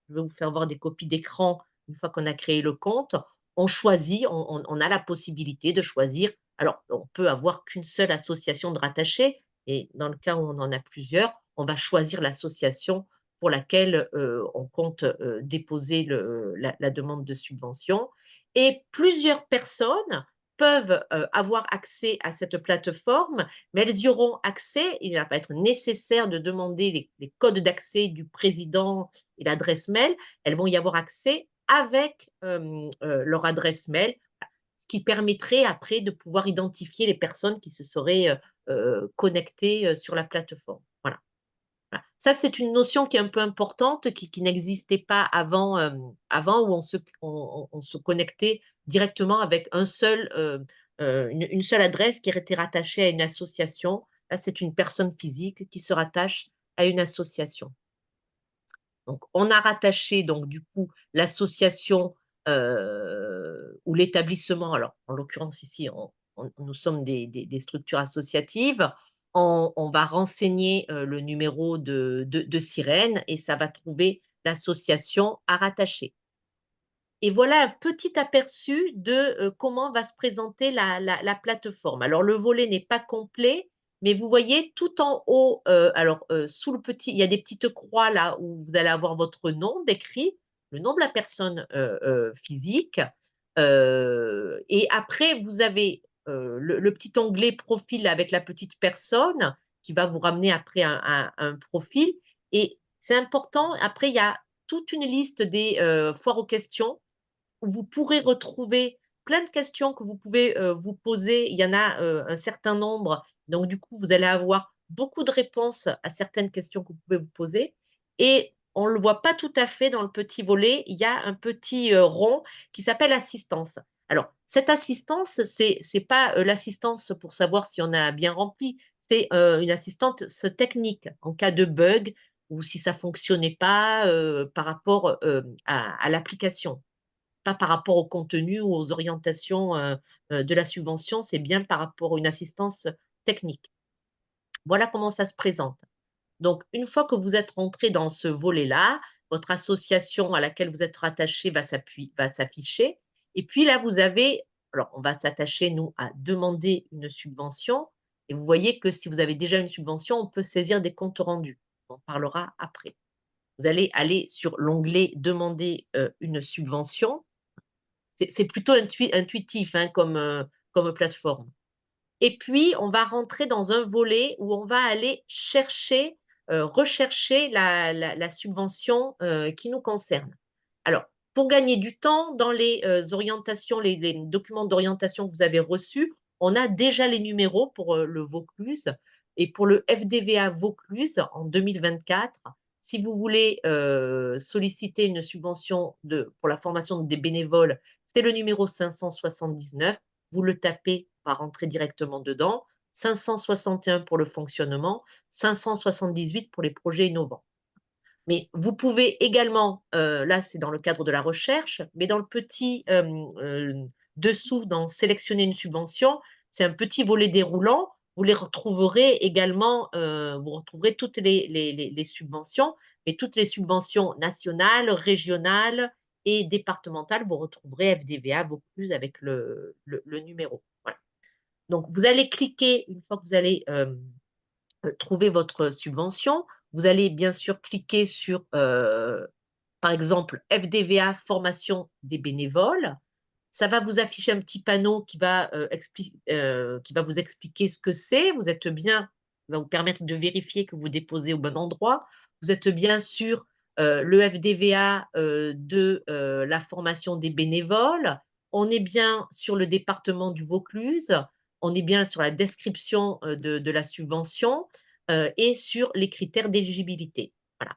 je vais vous faire voir des copies d'écran une fois qu'on a créé le compte. On choisit, on a la possibilité de choisir. Alors, on peut avoir qu'une seule association de rattachée et dans le cas où on en a plusieurs, on va choisir l'association pour laquelle, on compte, déposer la demande de subvention et plusieurs personnes peuvent, avoir accès à cette plateforme mais elles y auront accès. Il ne va pas être nécessaire de demander les codes d'accès du président et l'adresse mail. Elles vont y avoir accès avec leur adresse mail. Ce qui permettrait après de pouvoir identifier les personnes qui se seraient connectées sur la plateforme. Voilà. Voilà. Ça, c'est une notion qui est un peu importante, qui n'existait pas avant, avant où on se connectait directement avec une seule adresse qui était rattachée à une association. Là, c'est une personne physique qui se rattache à une association. Donc, on a rattaché donc du coup l'association ou l'établissement. Alors, en l'occurrence ici, nous sommes des structures associatives. On va renseigner le numéro de sirène et ça va trouver l'association à rattacher. Et voilà un petit aperçu de comment va se présenter la plateforme. Alors, le volet n'est pas complet, mais vous voyez tout en haut, sous le petit, il y a des petites croix là où vous allez avoir votre nom décrit, le nom de la personne physique. Et après, vous avez le petit onglet profil avec la petite personne qui va vous ramener après un profil. Et c'est important, après, il y a toute une liste des foires aux questions où vous pourrez retrouver plein de questions que vous pouvez vous poser. Il y en a un certain nombre. Donc, du coup, vous allez avoir beaucoup de réponses à certaines questions que vous pouvez vous poser. Et on ne le voit pas tout à fait dans le petit volet. Il y a un petit rond qui s'appelle assistance. Alors, cette assistance, c'est pas l'assistance pour savoir si on a bien rempli. C'est une assistance technique en cas de bug ou si ça fonctionnait pas par rapport à l'application, pas par rapport au contenu ou aux orientations de la subvention, c'est bien par rapport à une assistance technique. Voilà comment ça se présente. Donc, une fois que vous êtes rentré dans ce volet-là, votre association à laquelle vous êtes rattaché va s'afficher. Et puis là, vous avez, alors on va s'attacher, nous, à demander une subvention. Et vous voyez que si vous avez déjà une subvention, on peut saisir des comptes rendus. On en parlera après. Vous allez aller sur l'onglet Demander une subvention. C'est plutôt intuitif hein, comme plateforme. Et puis, on va rentrer dans un volet où on va aller chercher, rechercher la subvention qui nous concerne. Alors, pour gagner du temps, dans les orientations, les documents d'orientation que vous avez reçus, on a déjà les numéros pour le Vaucluse. Et pour le FDVA Vaucluse en 2024, si vous voulez solliciter une subvention pour la formation des bénévoles, c'est le numéro 579. Vous le tapez, on va rentrer directement dedans. 561 pour le fonctionnement, 578 pour les projets innovants. Mais vous pouvez également, là c'est dans le cadre de la recherche, mais dans le petit dessous, dans sélectionner une subvention, c'est un petit volet déroulant. Vous les retrouverez également, vous retrouverez toutes les subventions, mais toutes les subventions nationales, régionales et départementales, vous retrouverez FDVA Vaucluse avec le numéro. Voilà. Donc, vous allez cliquer, une fois que vous allez trouver votre subvention, vous allez bien sûr cliquer sur, par exemple, FDVA formation des bénévoles. Ça va vous afficher un petit panneau qui va vous expliquer ce que c'est. Vous êtes bien, va vous permettre de vérifier que vous déposez au bon endroit. Vous êtes bien sûr le FDVA de la formation des bénévoles. On est bien sur le département du Vaucluse. On est bien sur la description de la subvention et sur les critères d'éligibilité. Voilà.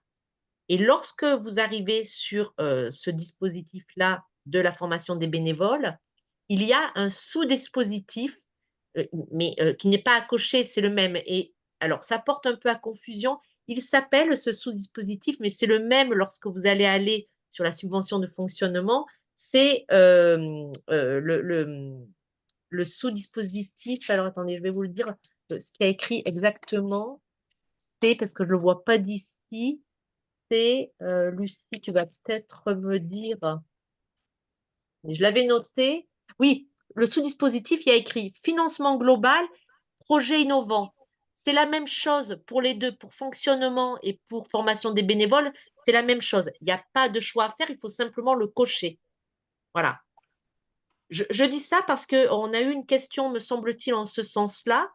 Et lorsque vous arrivez sur ce dispositif-là de la formation des bénévoles, il y a un sous-dispositif, mais qui n'est pas à cocher, c'est le même. Et alors, ça porte un peu à confusion. Il s'appelle ce sous-dispositif, mais c'est le même lorsque vous allez aller sur la subvention de fonctionnement. C'est le sous-dispositif. Alors, attendez, je vais vous le dire, ce qui a écrit exactement. C'est, parce que je ne le vois pas d'ici, c'est, Lucie, tu vas peut-être me dire, je l'avais noté. Oui, le sous-dispositif, il y a écrit financement global, projet innovant. C'est la même chose pour les deux, pour fonctionnement et pour formation des bénévoles, c'est la même chose. Il n'y a pas de choix à faire, il faut simplement le cocher. Voilà. Je dis ça parce qu'on a eu une question, me semble-t-il, en ce sens-là,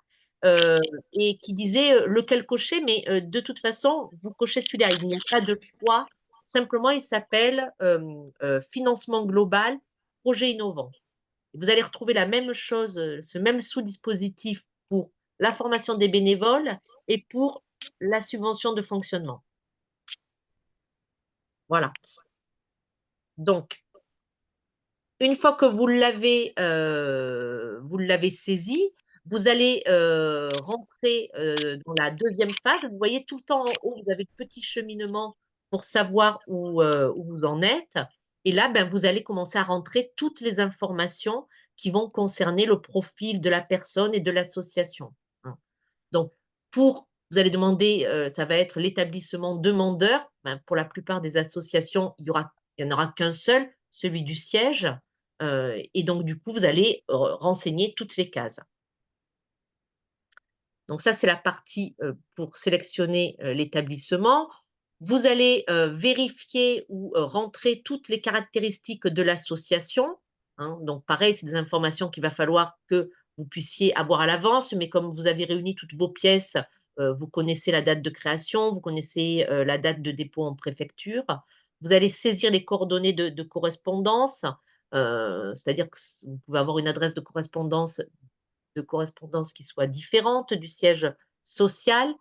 et qui disait lequel cocher, mais de toute façon, vous cochez celui-là. Il n'y a pas de choix. Simplement, il s'appelle financement global, projet innovant. Vous allez retrouver la même chose, ce même sous-dispositif pour la formation des bénévoles et pour la subvention de fonctionnement. Voilà. Donc, une fois que vous l'avez saisi, vous allez rentrer dans la deuxième phase. Vous voyez tout le temps en haut, vous avez le petit cheminement pour savoir où vous en êtes. Et là, ben, vous allez commencer à rentrer toutes les informations qui vont concerner le profil de la personne et de l'association. Hein. Donc, vous allez demander, ça va être l'établissement demandeur. Ben, pour la plupart des associations, il n'y en aura qu'un seul, celui du siège. Et donc, du coup, vous allez renseigner toutes les cases. Donc ça, c'est la partie pour sélectionner l'établissement. Vous allez vérifier ou rentrer toutes les caractéristiques de l'association. Hein. Donc pareil, c'est des informations qu'il va falloir que vous puissiez avoir à l'avance, mais comme vous avez réuni toutes vos pièces, vous connaissez la date de création, vous connaissez la date de dépôt en préfecture. Vous allez saisir les coordonnées de correspondance, c'est-à-dire que vous pouvez avoir une adresse de correspondance qui soit différente du siège social.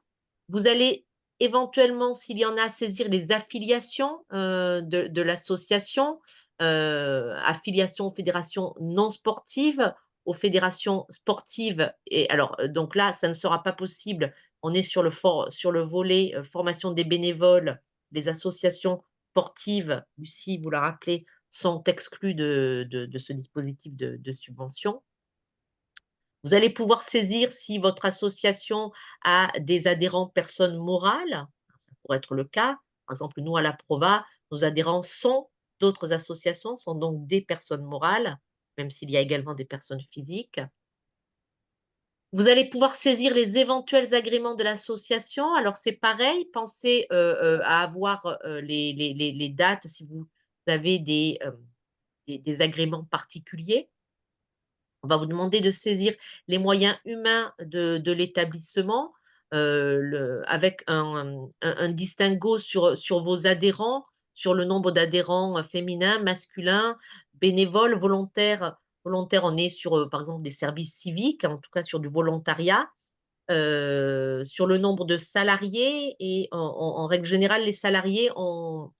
Vous allez éventuellement, s'il y en a, saisir les affiliations de l'association, affiliation aux fédérations non sportives, aux fédérations sportives. Et alors, donc là, ça ne sera pas possible. On est sur le volet formation des bénévoles. Les associations sportives, Lucie, vous la rappelez, sont exclues de ce dispositif de subvention. Vous allez pouvoir saisir si votre association a des adhérents personnes morales, ça pourrait être le cas. Par exemple, nous, à la Prova, nos adhérents sont d'autres associations, sont donc des personnes morales, même s'il y a également des personnes physiques. Vous allez pouvoir saisir les éventuels agréments de l'association. Alors, c'est pareil, pensez à avoir les dates si vous avez des agréments particuliers. On va vous demander de saisir les moyens humains de l'établissement, avec un distinguo sur vos adhérents, sur le nombre d'adhérents féminins, masculins, bénévoles, volontaires. Volontaires, on est sur, par exemple, des services civiques, en tout cas sur du volontariat, sur le nombre de salariés et en règle générale, les salariés, on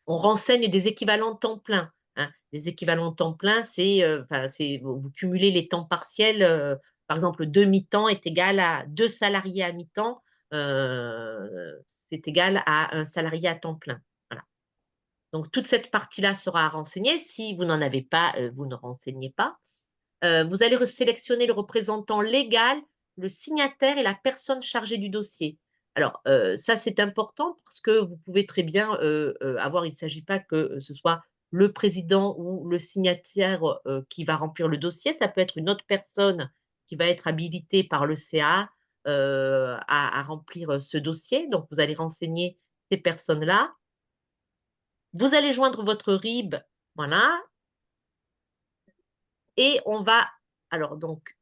on renseigne des équivalents temps plein, hein. Les équivalents temps plein, enfin, vous cumulez les temps partiels, par exemple, 2 mi-temps est égal à 2 salariés à mi-temps, c'est égal à un salarié à temps plein. Voilà. Donc toute cette partie-là sera à renseigner. Si vous n'en avez pas, vous ne renseignez pas. Vous allez sélectionner le représentant légal, le signataire et la personne chargée du dossier. Alors, ça, c'est important parce que vous pouvez très bien avoir, il ne s'agit pas que ce soit le président ou le signataire qui va remplir le dossier. Ça peut être une autre personne qui va être habilitée par le CA à remplir ce dossier. Donc, vous allez renseigner ces personnes-là. Vous allez joindre votre RIB, voilà, et on va. Alors, donc,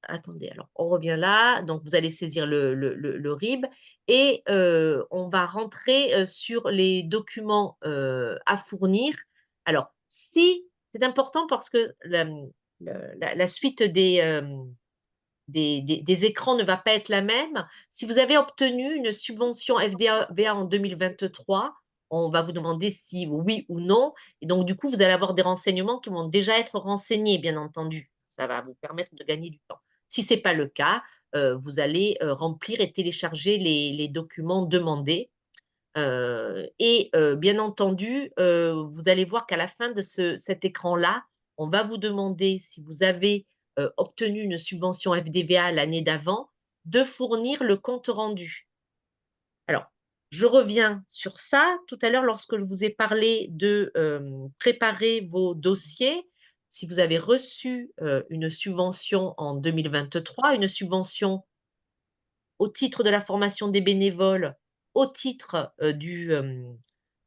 attendez, alors on revient là, donc vous allez saisir le RIB et on va rentrer, sur les documents, à fournir. Alors si c'est important parce que la suite des écrans ne va pas être la même. Si vous avez obtenu une subvention FDVA en 2023, on va vous demander si oui ou non et donc du coup, vous allez avoir des renseignements qui vont déjà être renseignés, bien entendu. Ça va vous permettre de gagner du temps. Si ce n'est pas le cas, vous allez, remplir et télécharger les documents demandés, et bien entendu, vous allez voir qu'à la fin de cet écran-là, on va vous demander si vous avez, obtenu une subvention FDVA l'année d'avant, de fournir le compte rendu. Alors, je reviens sur ça. Tout à l'heure, lorsque je vous ai parlé de, préparer vos dossiers, si vous avez reçu, une subvention en 2023, une subvention au titre de la formation des bénévoles, au titre,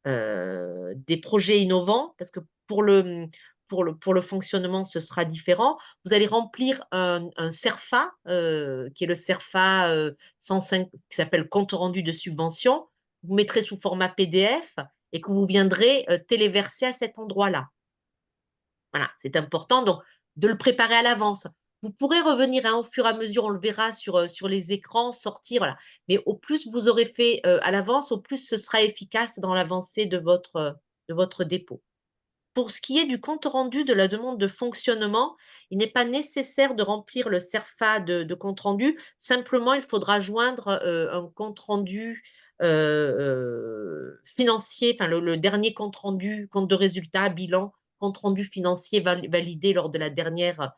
des projets innovants, parce que pour le fonctionnement, ce sera différent. Vous allez remplir un CERFA, qui est le CERFA 105, qui s'appelle compte rendu de subvention. Vous mettrez sous format PDF et que vous viendrez téléverser à cet endroit-là. Voilà, c'est important donc de le préparer à l'avance. Vous pourrez revenir au fur et à mesure, on le verra sur les écrans, sortir, voilà. Mais au plus vous aurez fait à l'avance, au plus ce sera efficace dans l'avancée de votre dépôt. Pour ce qui est du compte rendu de la demande de fonctionnement, il n'est pas nécessaire de remplir le CERFA de compte rendu. Simplement, il faudra joindre un compte rendu financier, enfin le dernier compte rendu, compte de résultat, bilan, compte rendu financier validé lors de la dernière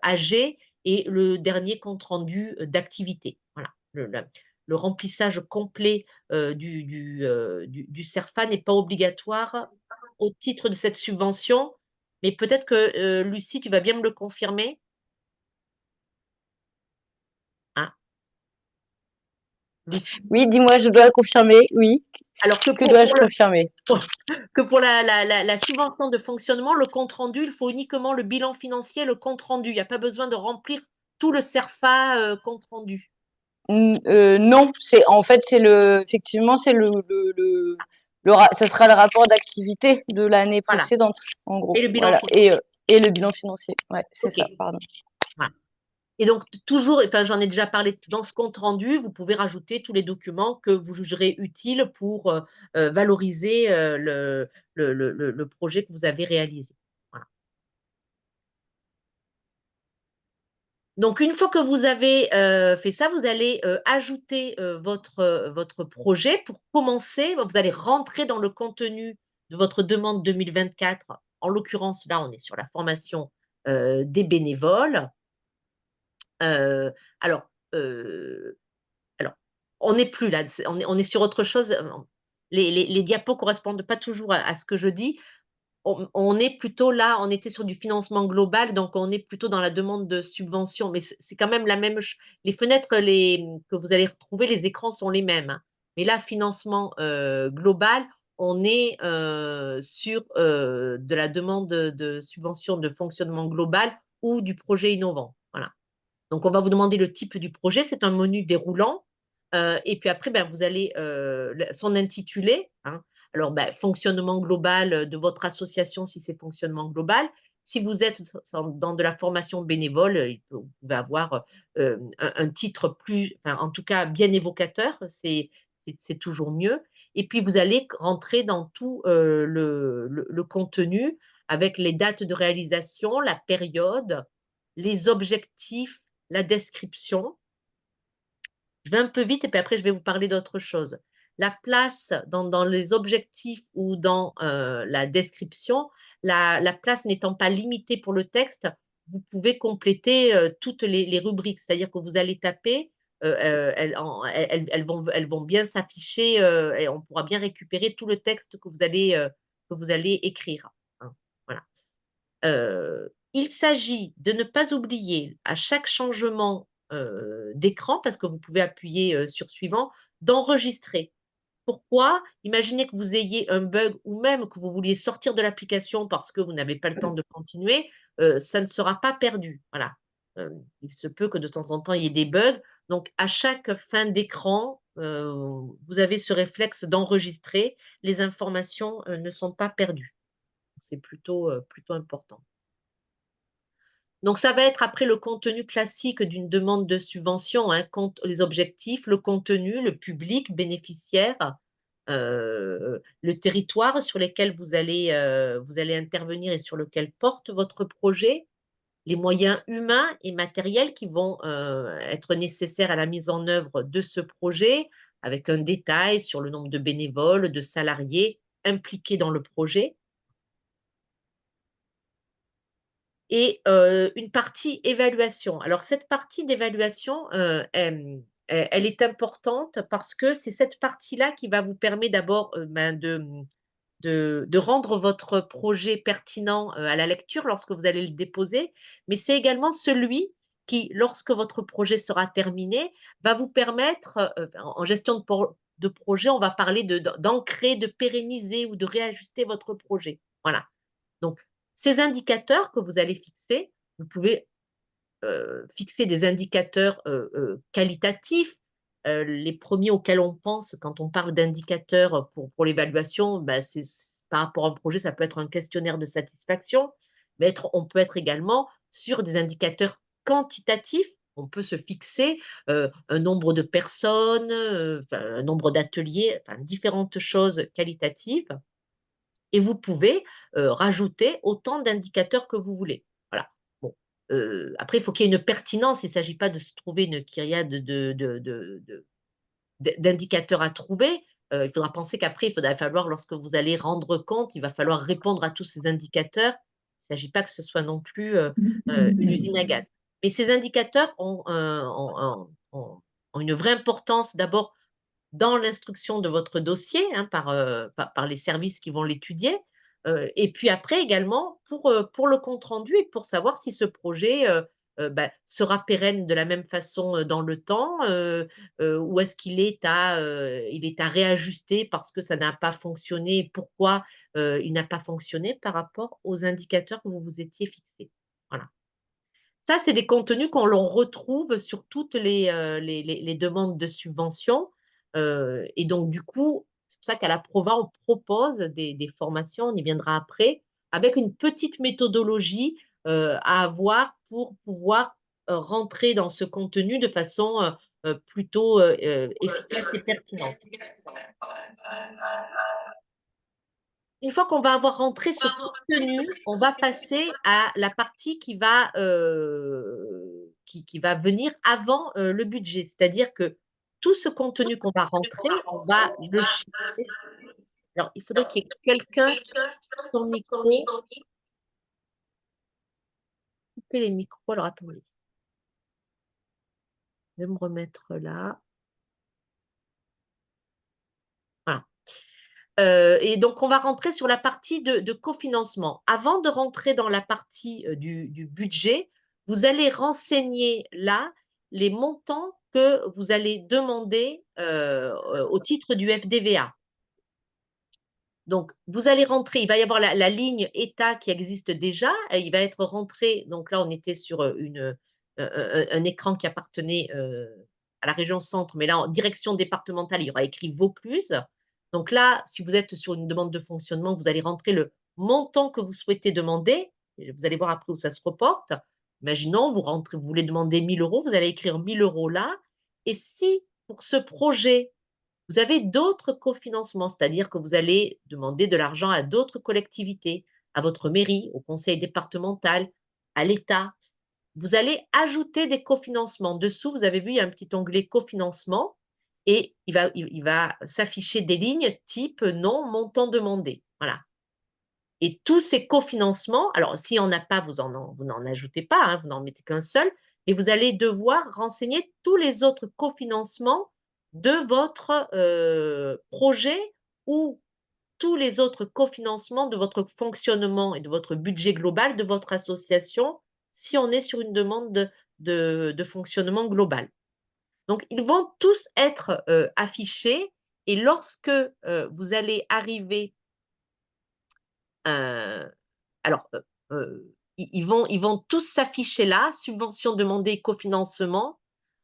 AG et le dernier compte rendu d'activité. Voilà. Le remplissage complet du CERFA n'est pas obligatoire au titre de cette subvention, mais peut-être que Lucie, tu vas bien me le confirmer? Ah, Lucie. Oui, dis-moi, je dois confirmer, oui. Alors Que dois-je confirmer? que pour la subvention de fonctionnement, le compte rendu, il faut uniquement le bilan financier, le compte rendu. Il n'y a pas besoin de remplir tout le CERFA compte rendu. Non, effectivement, ça sera le rapport d'activité de l'année Voilà. précédente, en gros. Et le bilan Voilà. financier. Et le bilan financier. Ouais, c'est Ok. ça, pardon. Voilà. Et donc, toujours, enfin, j'en ai déjà parlé dans ce compte rendu, vous pouvez rajouter tous les documents que vous jugerez utiles pour valoriser le projet que vous avez réalisé. Voilà. Donc, une fois que vous avez fait ça, vous allez ajouter votre projet. Pour commencer, vous allez rentrer dans le contenu de votre demande 2024. En l'occurrence, là, on est sur la formation des bénévoles. Euh, alors, euh, alors, on n'est plus là, on est sur autre chose. Les diapos correspondent pas toujours à ce que je dis. On est plutôt là, on était sur du financement global, donc on est plutôt dans la demande de subvention, mais c'est quand même la même. Les fenêtres que vous allez retrouver, les écrans sont les mêmes, hein. Mais là, financement global, on est sur de la demande de subvention de fonctionnement global ou du projet innovant. Voilà. Donc, on va vous demander le type du projet. C'est un menu déroulant. Et puis après, ben, vous allez son intitulé, hein. Alors, ben, fonctionnement global de votre association, si c'est fonctionnement global. Si vous êtes dans de la formation bénévole, vous pouvez avoir un titre plus, enfin, en tout cas, bien évocateur. C'est toujours mieux. Et puis, vous allez rentrer dans tout le contenu avec les dates de réalisation, la période, les objectifs, la description. Je vais un peu vite et puis après, je vais vous parler d'autre chose. La place dans les objectifs ou dans la description, la place n'étant pas limitée pour le texte, vous pouvez compléter toutes les rubriques, c'est-à-dire que vous allez taper, elles vont bien s'afficher et on pourra bien récupérer tout le texte que vous allez écrire, hein. Voilà. Il s'agit de ne pas oublier à chaque changement d'écran, parce que vous pouvez appuyer sur suivant, d'enregistrer. Pourquoi? Imaginez que vous ayez un bug ou même que vous vouliez sortir de l'application parce que vous n'avez pas le temps de continuer, ça ne sera pas perdu. Voilà. Il se peut que de temps en temps, il y ait des bugs. Donc, à chaque fin d'écran, vous avez ce réflexe d'enregistrer. Les informations ne sont pas perdues. C'est plutôt important. Donc, ça va être après le contenu classique d'une demande de subvention, hein, les objectifs, le contenu, le public bénéficiaire, le territoire sur lequel vous allez intervenir et sur lequel porte votre projet, les moyens humains et matériels qui vont être nécessaires à la mise en œuvre de ce projet, avec un détail sur le nombre de bénévoles, de salariés impliqués dans le projet. Et une partie évaluation. Alors cette partie d'évaluation, elle est importante parce que c'est cette partie-là qui va vous permettre d'abord ben, de rendre votre projet pertinent à la lecture lorsque vous allez le déposer, mais c'est également celui qui, lorsque votre projet sera terminé, va vous permettre, en gestion de projet, on va parler d'ancrer, de pérenniser ou de réajuster votre projet. Voilà. Donc, ces indicateurs que vous allez fixer, vous pouvez fixer des indicateurs qualitatifs, les premiers auxquels on pense quand on parle d'indicateurs pour l'évaluation, ben, par rapport à un projet, ça peut être un questionnaire de satisfaction, mais on peut être également sur des indicateurs quantitatifs. On peut se fixer un nombre de personnes, un nombre d'ateliers, enfin, différentes choses qualitatives. Et vous pouvez rajouter autant d'indicateurs que vous voulez. Voilà. Bon. Après, il faut qu'il y ait une pertinence. Il ne s'agit pas de se trouver une kyriade d'indicateurs à trouver. Il faudra penser qu'après, il faudra falloir, lorsque vous allez rendre compte, il va falloir répondre à tous ces indicateurs. Il ne s'agit pas que ce soit non plus une usine à gaz. Mais ces indicateurs ont une vraie importance d'abord dans l'instruction de votre dossier, hein, par les services qui vont l'étudier, et puis après également pour le compte rendu et pour savoir si ce projet bah, sera pérenne de la même façon dans le temps, ou est-ce qu'il est il est à réajuster parce que ça n'a pas fonctionné, et pourquoi il n'a pas fonctionné par rapport aux indicateurs que vous vous étiez fixés. Voilà. Ça, c'est des contenus qu'on l'on retrouve sur toutes les demandes de subventions, et donc du coup, c'est pour ça qu'à la Prova, on propose des formations, on y viendra après, avec une petite méthodologie, à avoir pour pouvoir, rentrer dans ce contenu de façon, plutôt, efficace et pertinente. Une fois qu'on va avoir rentré ce contenu, on va passer à la partie qui va venir avant, le budget. C'est-à-dire que tout ce contenu qu'on va rentrer, on va le chiffrer. Alors, il faudrait qu'il y ait quelqu'un qui coupe son micro. Couper les micros. Alors attendez. Je vais me remettre là. Voilà. Et donc on va rentrer sur la partie de cofinancement. Avant de rentrer dans la partie, du budget, vous allez renseigner là les montants que vous allez demander, au titre du FDVA. Donc vous allez rentrer, il va y avoir la ligne état qui existe déjà, et il va être rentré, donc là on était sur, un écran qui appartenait, à la région centre, mais là en direction départementale, il y aura écrit Vaucluse. Donc là, si vous êtes sur une demande de fonctionnement, vous allez rentrer le montant que vous souhaitez demander, et vous allez voir après où ça se reporte. Imaginons, vous voulez demander 1 000 €, vous allez écrire 1 000 € là, et si pour ce projet, vous avez d'autres cofinancements, c'est-à-dire que vous allez demander de l'argent à d'autres collectivités, à votre mairie, au conseil départemental, à l'État. Vous allez ajouter des cofinancements. Dessous, vous avez vu, il y a un petit onglet cofinancement, et il va s'afficher des lignes type nom, montant demandé. Voilà. Et tous ces cofinancements, alors s'il n'y en a pas, vous n'en ajoutez pas, hein, vous n'en mettez qu'un seul, et vous allez devoir renseigner tous les autres cofinancements de votre projet, ou tous les autres cofinancements de votre fonctionnement et de votre budget global de votre association, si on est sur une demande de fonctionnement global. Donc, ils vont tous être affichés, et lorsque vous allez arriver, alors, ils vont tous s'afficher là, subvention demandée, cofinancement,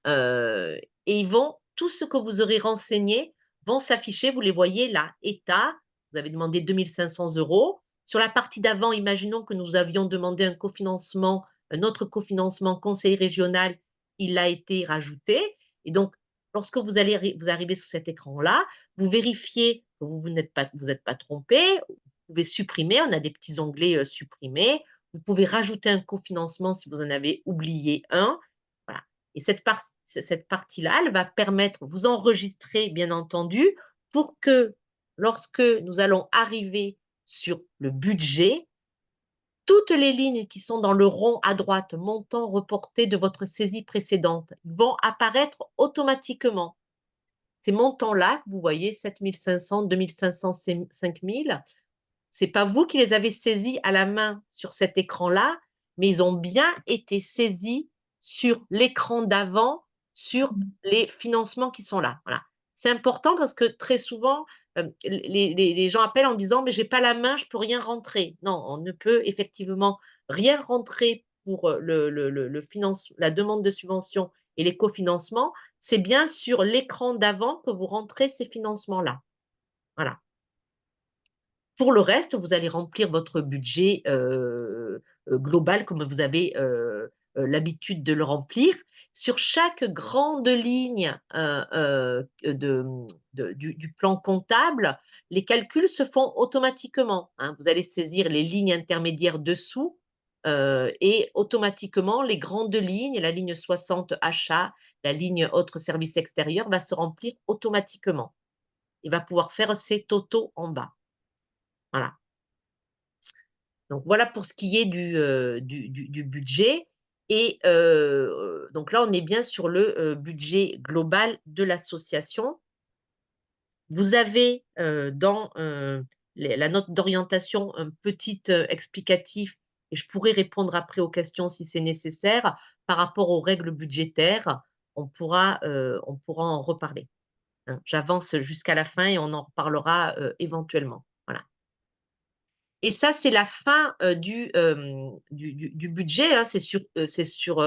et tout ce que vous aurez renseigné vont s'afficher, vous les voyez là, état, vous avez demandé 2 500 €. Sur la partie d'avant, imaginons que nous avions demandé un autre cofinancement conseil régional, il a été rajouté, et donc lorsque vous arrivez sur cet écran-là, vous vérifiez que vous êtes pas trompé. Vous pouvez supprimer, on a des petits onglets supprimer. Vous pouvez rajouter un cofinancement si vous en avez oublié un. Voilà. Et cette partie-là, elle va permettre, vous enregistrer bien entendu, pour que lorsque nous allons arriver sur le budget, toutes les lignes qui sont dans le rond à droite, montant reporté de votre saisie précédente, vont apparaître automatiquement. Ces montants-là, vous voyez, 7 500, 2 500, 5 000, c'est pas vous qui les avez saisis à la main sur cet écran-là, mais ils ont bien été saisis sur l'écran d'avant, sur les financements qui sont là. Voilà. C'est important parce que très souvent, les gens appellent en disant: «Mais j'ai pas la main, je peux rien rentrer». Non, on ne peut effectivement rien rentrer pour, la demande de subvention Et les cofinancements, c'est bien sur l'écran d'avant que vous rentrez ces financements-là. Voilà. Pour le reste, vous allez remplir votre budget global comme vous avez l'habitude de le remplir. Sur chaque grande ligne du plan comptable, les calculs se font automatiquement, hein. Vous allez saisir les lignes intermédiaires dessous et automatiquement, les grandes lignes, la ligne 60 achat, la ligne autres services extérieurs, va se remplir automatiquement. Il va pouvoir faire ses totaux en bas. Voilà. Donc voilà pour ce qui est du budget et donc là, on est bien sur le budget global de l'association. Vous avez dans la note d'orientation un petit explicatif et je pourrais répondre après aux questions si c'est nécessaire par rapport aux règles budgétaires. On pourra en reparler, hein. J'avance jusqu'à la fin et on en reparlera éventuellement. Voilà. Et ça, c'est la fin du budget, hein. C'est sur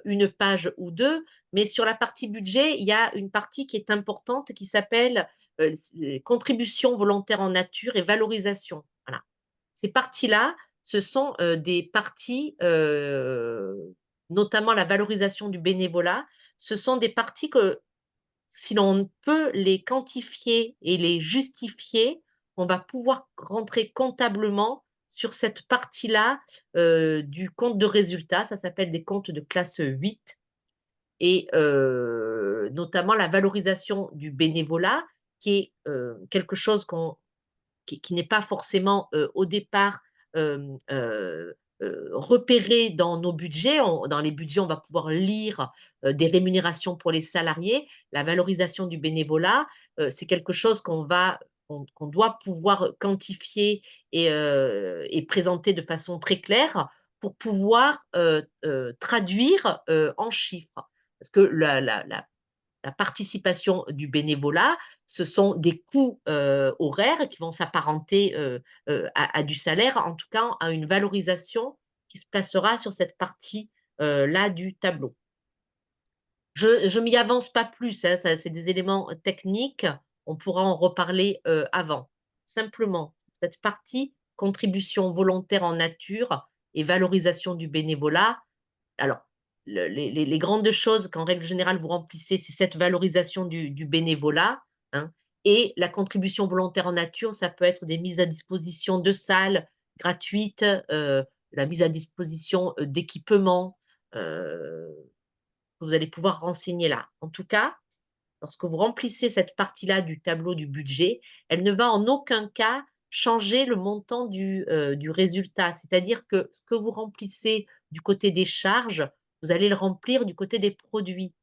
une page ou deux, mais sur la partie budget, il y a une partie qui est importante qui s'appelle les contributions volontaires en nature et valorisation. Voilà. Ces parties-là, ce sont des parties, notamment la valorisation du bénévolat, ce sont des parties que si l'on peut les quantifier et les justifier, on va pouvoir rentrer comptablement sur cette partie-là du compte de résultat. Ça s'appelle des comptes de classe 8 et notamment la valorisation du bénévolat qui est quelque chose qui n'est pas forcément au départ repéré dans nos budgets. Dans les budgets, on va pouvoir lire des rémunérations pour les salariés. La valorisation du bénévolat, c'est quelque chose qu'on doit pouvoir quantifier et présenter de façon très claire pour pouvoir traduire en chiffres. Parce que la participation du bénévolat, ce sont des coûts horaires qui vont s'apparenter à du salaire, en tout cas à une valorisation qui se placera sur cette partie-là du tableau. Je m'y avance pas plus, hein, c'est des éléments techniques, on pourra en reparler avant. Simplement, cette partie contribution volontaire en nature et valorisation du bénévolat, alors, les grandes choses qu'en règle générale vous remplissez, c'est cette valorisation du bénévolat, hein, et la contribution volontaire en nature, ça peut être des mises à disposition de salles gratuites, la mise à disposition d'équipements que vous allez pouvoir renseigner là. En tout cas, lorsque vous remplissez cette partie-là du tableau du budget, elle ne va en aucun cas changer le montant du résultat. C'est-à-dire que ce que vous remplissez du côté des charges, vous allez le remplir du côté des produits.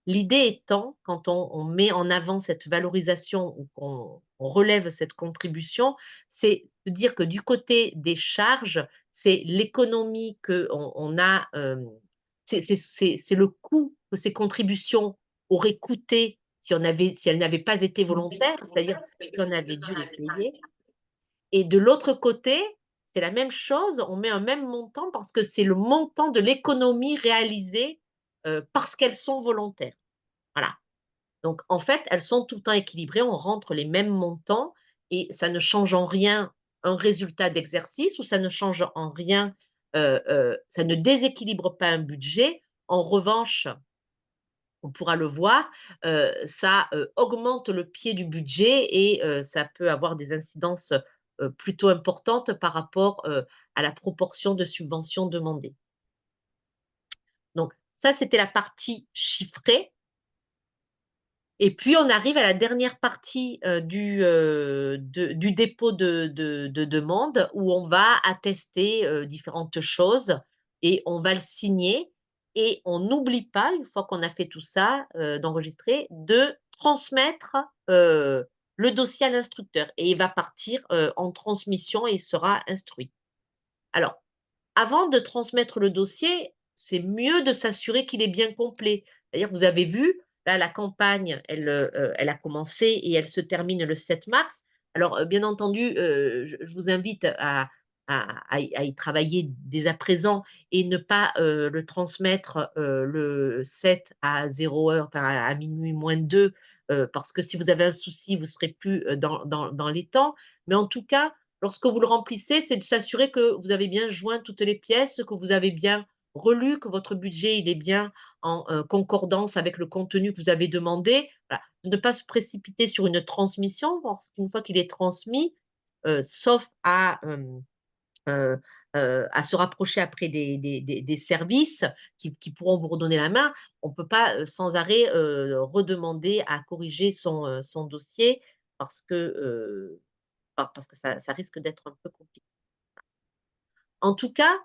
L'idée étant, quand on met en avant cette valorisation ou qu'on relève cette contribution, c'est de dire que du côté des charges, c'est l'économie qu'on a, c'est le coût que ces contributions auraient coûté si elles n'avaient pas été volontaires, c'est-à-dire qu'on avait dû les payer. Et de l'autre côté, c'est la même chose, on met un même montant parce que c'est le montant de l'économie réalisée parce qu'elles sont volontaires. Voilà. Donc, en fait, elles sont tout le temps équilibrées, on rentre les mêmes montants et ça ne change en rien un résultat d'exercice ou ça ne change en rien, ça ne déséquilibre pas un budget. En revanche, on pourra le voir, ça augmente le pied du budget et ça peut avoir des incidences plutôt importantes par rapport à la proportion de subventions demandées. Donc, ça, c'était la partie chiffrée. Et puis, on arrive à la dernière partie du dépôt de demande où on va attester différentes choses et on va le signer. Et on n'oublie pas, une fois qu'on a fait tout ça, d'enregistrer, de transmettre le dossier à l'instructeur. Et il va partir en transmission et il sera instruit. Alors, avant de transmettre le dossier, c'est mieux de s'assurer qu'il est bien complet. C'est-à-dire, vous avez vu, là, la campagne, elle a commencé et elle se termine le 7 mars. Alors, bien entendu, je vous invite à à y travailler dès à présent et ne pas le transmettre le 7 à 0 heure, enfin à minuit moins 2, parce que si vous avez un souci, vous ne serez plus dans les temps. Mais en tout cas, lorsque vous le remplissez, c'est de s'assurer que vous avez bien joint toutes les pièces, que vous avez bien relu, que votre budget il est bien en concordance avec le contenu que vous avez demandé. Voilà. Ne pas se précipiter sur une transmission, parce qu'une fois qu'il est transmis, sauf à se rapprocher après des services qui pourront vous redonner la main, on ne peut pas sans arrêt redemander à corriger son dossier parce que, parce que ça risque d'être un peu compliqué. En tout cas,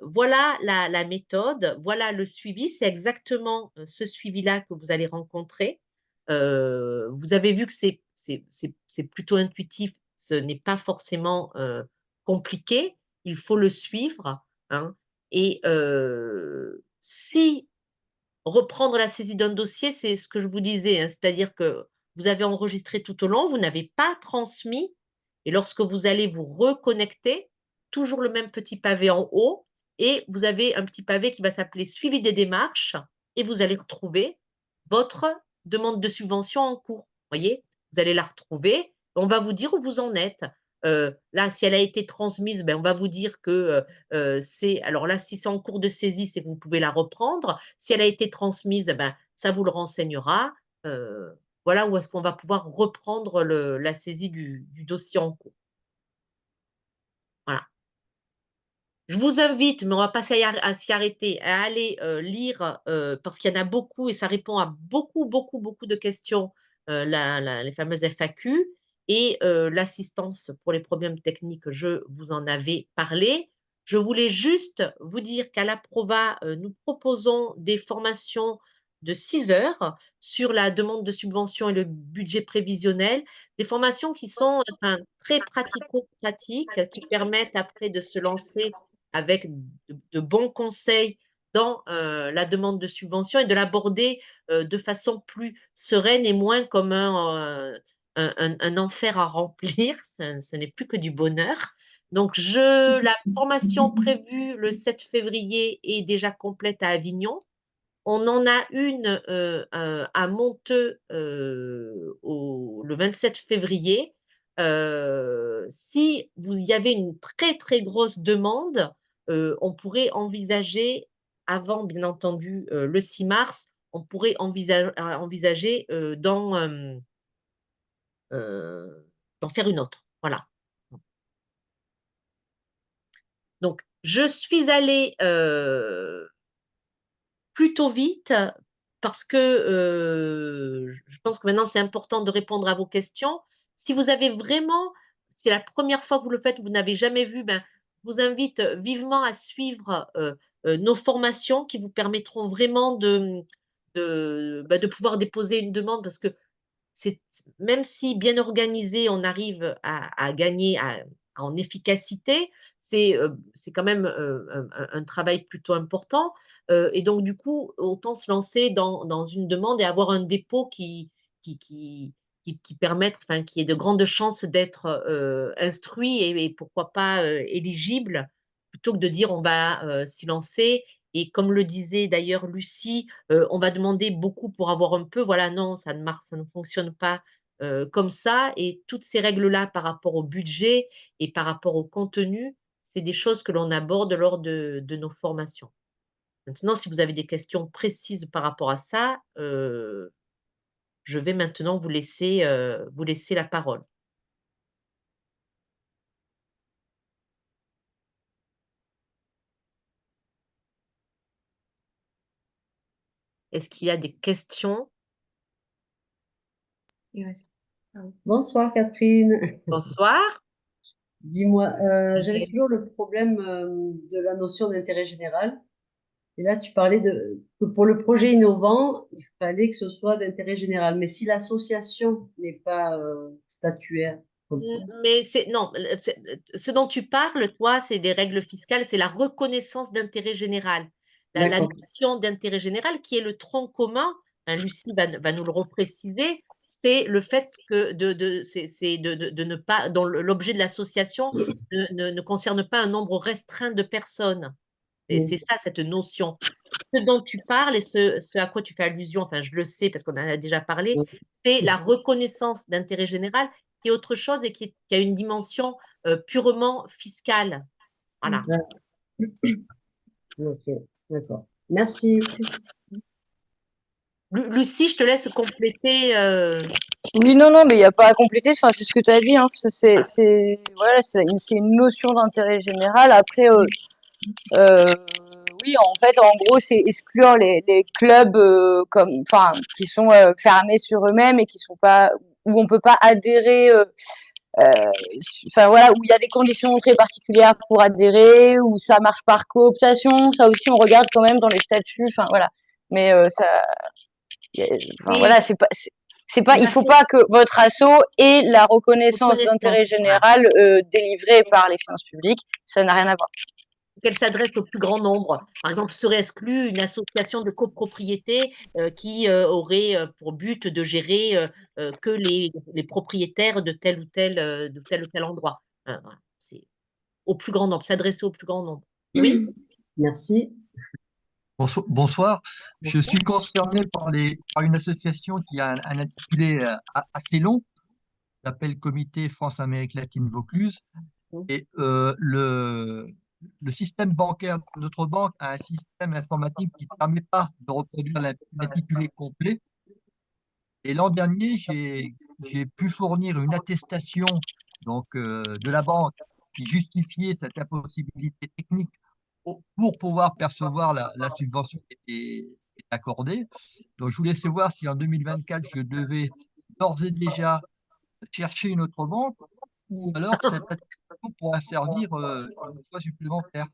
voilà la méthode, voilà le suivi. C'est exactement, ce suivi-là que vous allez rencontrer. Vous avez vu que c'est plutôt intuitif, ce n'est pas forcément, compliqué. Il faut le suivre, hein, et si reprendre la saisie d'un dossier, c'est ce que je vous disais, hein, c'est-à-dire que vous avez enregistré tout au long, vous n'avez pas transmis et lorsque vous allez vous reconnecter, toujours le même petit pavé en haut et vous avez un petit pavé qui va s'appeler «Suivi des démarches» et vous allez retrouver votre demande de subvention en cours. Voyez? Vous allez la retrouver, on va vous dire où vous en êtes. Là, si elle a été transmise, ben, on va vous dire que, c'est alors là, si c'est en cours de saisie, c'est que vous pouvez la reprendre. Si elle a été transmise, eh ben, ça vous le renseignera. Voilà où est-ce qu'on va pouvoir reprendre la saisie du dossier en cours. Voilà. Je vous invite, mais on va pas s'y arrêter, à aller, lire, parce qu'il y en a beaucoup et ça répond à beaucoup, beaucoup, beaucoup de questions, les fameuses FAQ et l'assistance pour les problèmes techniques, je vous en avais parlé. Je voulais juste vous dire qu'à l'Aprova, nous proposons des formations de 6 heures sur la demande de subvention et le budget prévisionnel. Des formations qui sont, enfin, très pratico-pratiques, qui permettent après de se lancer avec de bons conseils dans, la demande de subvention et de l'aborder, de façon plus sereine et moins comme un enfer à remplir. Ce n'est plus que du bonheur. Donc la formation prévue le 7 février est déjà complète à Avignon. On en a une, à Monteux, le 27 février. Si vous y avez une très, très grosse demande, on pourrait envisager avant, bien entendu, le 6 mars, on pourrait envisager, d'en faire une autre. Voilà. Donc je suis allée, plutôt vite parce que, je pense que maintenant c'est important de répondre à vos questions. Si vous avez vraiment c'est la première fois que vous le faites, vous n'avez jamais vu, ben, je vous invite vivement à suivre, nos formations qui vous permettront vraiment de pouvoir déposer une demande parce que c'est même si bien organisé, on arrive à gagner en efficacité, c'est quand même, un travail plutôt important, et donc du coup, autant se lancer dans une demande et avoir un dépôt qui qui qui permette enfin, qui ait de grandes chances d'être, instruit et pourquoi pas, éligible, plutôt que de dire: «On va, s'y lancer» et comme le disait d'ailleurs Lucie, on va demander beaucoup pour avoir un peu. Voilà, non, ça ne fonctionne pas, comme ça et toutes ces règles-là par rapport au budget et par rapport au contenu, c'est des choses que l'on aborde lors de nos formations. Maintenant, si vous avez des questions précises par rapport à ça, je vais maintenant vous laisser la parole. Est-ce qu'il y a des questions? Bonsoir Catherine. Bonsoir. Dis-moi, j'avais toujours le problème de la notion d'intérêt général. Et là, tu parlais que pour le projet innovant, il fallait que ce soit d'intérêt général. Mais si l'association n'est pas statuaire comme ça. Mais c'est non, ce dont tu parles, toi, c'est des règles fiscales, c'est la reconnaissance d'intérêt général. La D'accord. notion d'intérêt général qui est le tronc commun, hein, Lucie va nous le repréciser, c'est le fait que c'est de ne pas dans l'objet de l'association ne concerne pas un nombre restreint de personnes. C'est ça cette notion. Ce dont tu parles et ce à quoi tu fais allusion, enfin je le sais parce qu'on en a déjà parlé, c'est la reconnaissance d'intérêt général qui est autre chose et qui a une dimension, purement fiscale. Voilà. Ok, d'accord. Merci. Lucie, je te laisse compléter, Oui, non, non, mais il n'y a pas à compléter. Enfin, c'est ce que tu as dit. Hein. Voilà, c'est une notion d'intérêt général. Après, oui, en fait, en gros, c'est exclure les clubs enfin, qui sont fermés sur eux-mêmes et qui sont pas, où on peut pas adhérer. Enfin voilà, où il y a des conditions très particulières pour adhérer, où ça marche par cooptation. Ça aussi, on regarde quand même dans les statuts. Enfin voilà, mais enfin oui, voilà, c'est pas, il faut pas que votre asso ait la reconnaissance d'intérêt voilà. général délivrée par les finances publiques. Ça n'a rien à voir. C'est qu'elle s'adresse au plus grand nombre. Par exemple, serait exclue une association de copropriété, qui, aurait, pour but de gérer, que les propriétaires de tel ou tel endroit. Voilà, c'est au plus grand nombre, s'adresser au plus grand nombre. Oui? Merci. Bonsoir. Je Bonsoir. suis concerné par une association qui a un intitulé assez long, qui s'appelle Comité France-Amérique latine Vaucluse. Et le système bancaire de notre banque a un système informatique qui ne permet pas de reproduire l'intitulé complet. Et l'an dernier, j'ai pu fournir une attestation de la banque qui justifiait cette impossibilité technique pour pouvoir percevoir la subvention qui est accordée. Donc, je voulais savoir si en 2024, je devais d'ores et déjà chercher une autre banque ou alors cette attestation pourra servir une fois supplémentaire.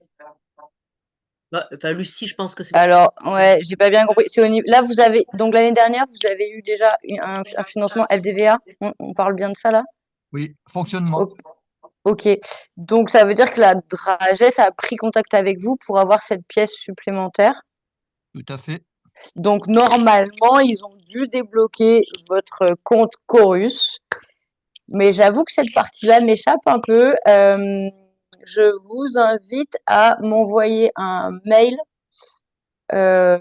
Bah, enfin, Lucie, je pense que c'est Alors, ouais, j'ai pas bien compris. C'est au niveau. Là, vous avez donc l'année dernière, vous avez eu déjà un financement FDVA. On parle bien de ça là? Oui, fonctionnement, O- Ok. Donc, ça veut dire que la Dragès a pris contact avec vous pour avoir cette pièce supplémentaire. tout à fait. Donc, normalement, ils ont dû débloquer votre compte Chorus. Mais j'avoue que cette partie-là m'échappe un peu. Je vous invite à m'envoyer un mail euh,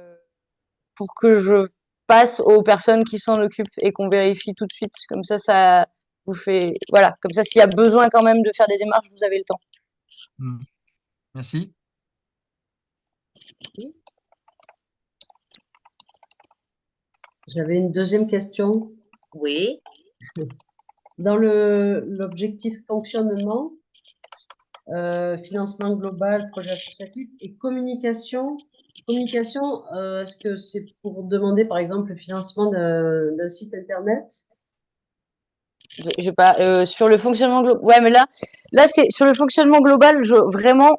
pour que je passe aux personnes qui s'en occupent et qu'on vérifie tout de suite. Comme ça vous fait. Voilà, comme ça, s'il y a besoin quand même de faire des démarches, vous avez le temps. Hmm. Merci. J'avais une deuxième question. Oui. Dans l'objectif fonctionnement, financement global, projet associatif et communication. Communication, est-ce que c'est pour demander, par exemple, le financement d'un site internet? J'ai pas sur le fonctionnement global. Ouais, mais là c'est sur le fonctionnement global. Vraiment,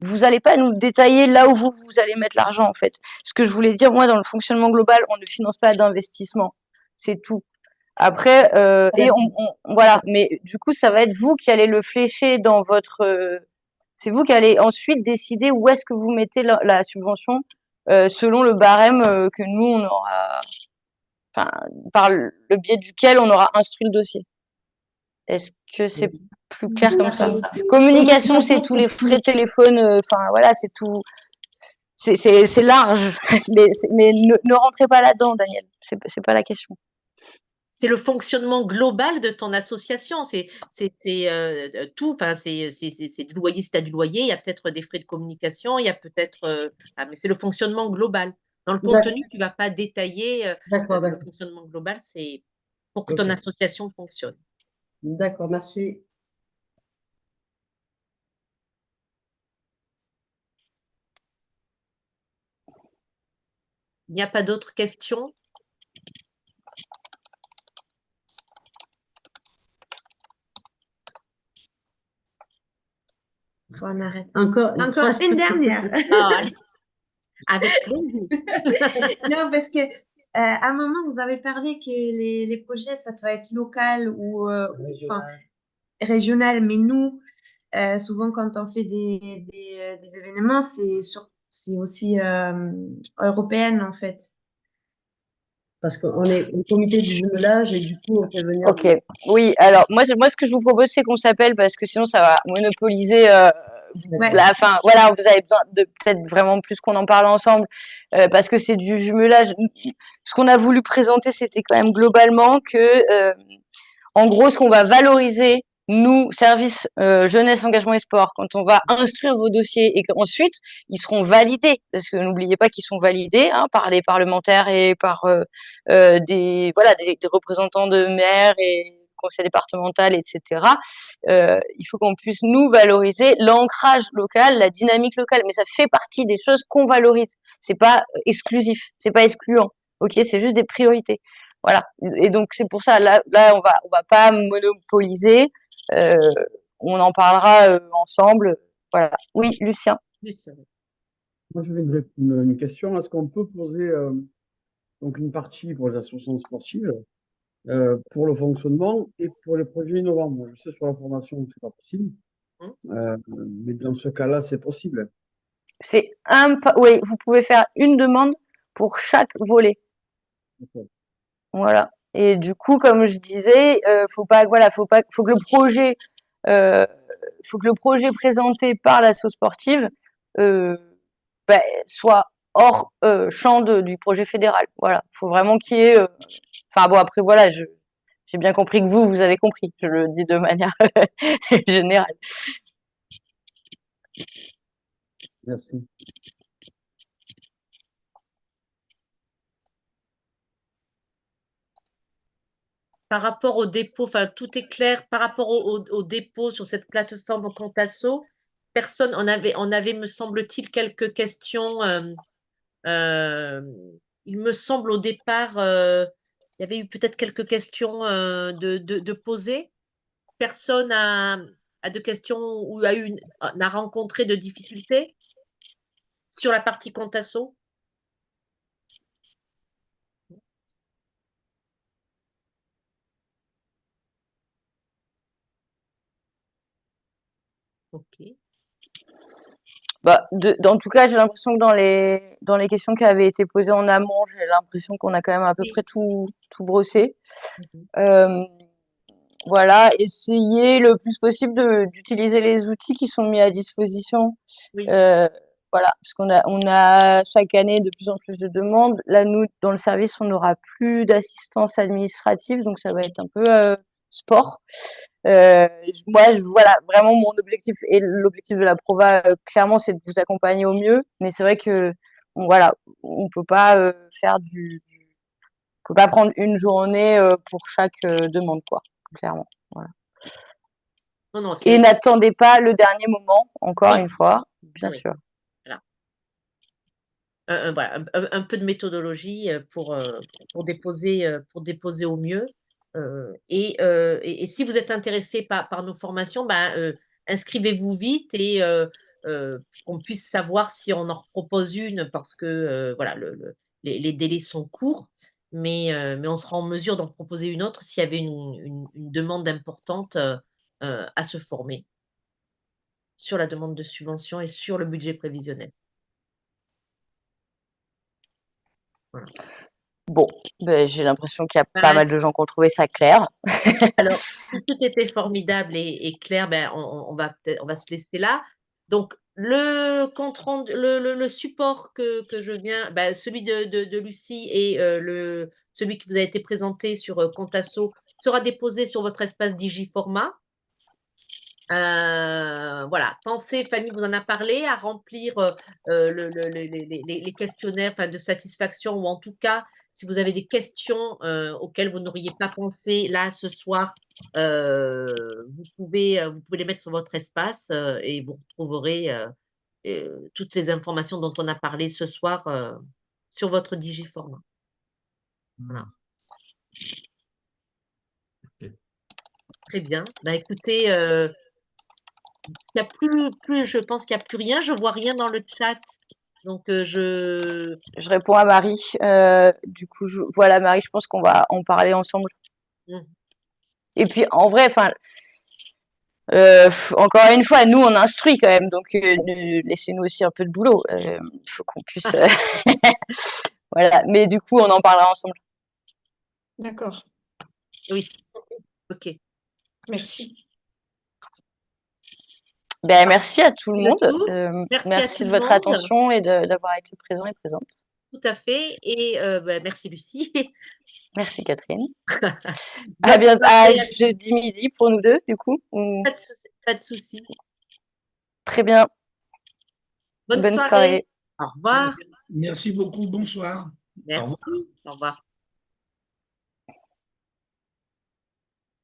vous allez pas nous détailler là où vous allez mettre l'argent en fait. Ce que je voulais dire, moi, dans le fonctionnement global, on ne finance pas d'investissement. C'est tout. Après, et voilà. Mais du coup, ça va être vous qui allez le flécher dans votre. C'est vous qui allez ensuite décider où est-ce que vous mettez la subvention selon le barème que nous on aura. Enfin, par le biais duquel on aura instruit le dossier. Est-ce que c'est plus clair comme ça? Communication, c'est tous les frais de téléphone, enfin voilà, c'est tout. C'est large, mais ne rentrez pas là-dedans, Daniel. C'est pas la question. C'est le fonctionnement global de ton association. C'est tout. Enfin, c'est du loyer si tu as du loyer. Il y a peut-être des frais de communication. Il y a peut-être, mais c'est le fonctionnement global. Dans le contenu, tu ne vas pas détailler, D'accord, le d'accord. fonctionnement global, c'est pour que ton Ok. association fonctionne. D'accord, merci. Il n'y a pas d'autres questions? On arrête. Encore Encore une dernière. Ah, allez, avec plaisir. Non, parce que à un moment, vous avez parlé que les projets, ça doit être local ou enfin, régional, mais nous, souvent quand on fait des événements, c'est aussi européenne en fait. Parce qu'on est au comité du jumelage et du coup, on fait venir. Ok, oui, alors moi, ce que je vous propose, c'est qu'on s'appelle parce que sinon, ça va monopoliser Ouais. la fin. Voilà, vous avez besoin de peut-être vraiment plus qu'on en parle ensemble parce que c'est du jumelage. Ce qu'on a voulu présenter, c'était quand même globalement que en gros, ce qu'on va valoriser, nous, service jeunesse, engagement et sport, quand on va instruire vos dossiers et qu'ensuite, ils seront validés, parce que n'oubliez pas qu'ils sont validés par les parlementaires et par des représentants de maires et conseil départemental, etc. Il faut qu'on puisse, nous, valoriser l'ancrage local, la dynamique locale, mais ça fait partie des choses qu'on valorise. C'est pas exclusif, c'est pas excluant, ok, c'est juste des priorités. Voilà. Et donc c'est pour ça, là on va pas monopoliser. Euh, on en parlera ensemble. Voilà. Oui, Lucien. Oui, c'est vrai. Moi, j'avais une question. Est-ce qu'on peut poser donc une partie pour les associations sportives, pour le fonctionnement et pour les projets innovants? Moi, je sais sur la formation, c'est pas possible, mais dans ce cas-là, c'est possible. Oui, vous pouvez faire une demande pour chaque volet. D'accord. Voilà. Et du coup, comme je disais, faut que le projet présenté par l'asso sportive soit hors champ du projet fédéral. Voilà. Faut vraiment qu'il y ait. Enfin bon, après voilà, j'ai bien compris que vous avez compris. Je le dis de manière générale. Merci. Par rapport au dépôt, enfin, tout est clair. Par rapport au dépôt sur cette plateforme Contasso, on avait, me semble-t-il, quelques questions. Il me semble au départ, il y avait eu peut-être quelques questions de poser. Personne a de questions ou n'a rencontré de difficultés sur la partie Contasso? Ok. En tout cas, j'ai l'impression que dans les questions qui avaient été posées en amont, j'ai l'impression qu'on a quand même à peu près tout brossé. Voilà, essayer le plus possible d'utiliser les outils qui sont mis à disposition. Oui. Voilà, parce on a chaque année de plus en plus de demandes. Là, nous, dans le service, on n'aura plus d'assistance administrative, donc ça va être un peu sport. Voilà, vraiment mon objectif et l'objectif de la Prova, clairement, c'est de vous accompagner au mieux. Mais c'est vrai que, voilà, on peut pas on peut pas prendre une journée pour chaque demande, quoi, clairement. Voilà. Non, Et n'attendez pas le dernier moment, encore une fois, bien sûr. Voilà. Voilà, un peu de méthodologie pour déposer au mieux. Et si vous êtes intéressé par nos formations, inscrivez-vous vite et qu'on puisse savoir si on en propose une parce que voilà, les délais sont courts, mais on sera en mesure d'en proposer une autre s'il y avait une demande importante à se former sur la demande de subvention et sur le budget prévisionnel. Voilà. Bon, j'ai l'impression qu'il y a pas mal de gens qui ont trouvé ça clair. Alors, si tout était formidable et clair, on va se laisser là. Donc, le compte rendu, le support que je viens, celui de Lucie et celui qui vous a été présenté sur Contasso sera déposé sur votre espace Digiformat. Voilà, pensez, Fanny vous en a parlé, à remplir les questionnaires de satisfaction ou en tout cas, si vous avez des questions auxquelles vous n'auriez pas pensé là ce soir, vous pouvez les mettre sur votre espace et vous retrouverez toutes les informations dont on a parlé ce soir sur votre Digiformat. Voilà. Ok. Très bien. Écoutez, il y a plus, je pense qu'il n'y a plus rien. Je vois rien dans le chat. Donc, Je réponds à Marie. Du coup, voilà, Marie, je pense qu'on va en parler ensemble. Et puis, en vrai, encore une fois, nous, on instruit quand même. Donc, laissez-nous aussi un peu de boulot. Il faut qu'on puisse... Voilà. Mais du coup, on en parlera ensemble. D'accord. Oui, OK. Merci. Ben, merci à tout le Le monde. tour. Merci à Merci tout de le votre monde. attention et d'avoir été présent et présente. Tout à fait et bah, merci Lucie. Merci Catherine. Bonne À soirée à jeudi midi pour nous deux, du coup. pas de souci. Très bien. Bonne Bonne soirée. soirée. Au revoir. Merci beaucoup. Bonsoir. Au revoir. Merci. Au revoir.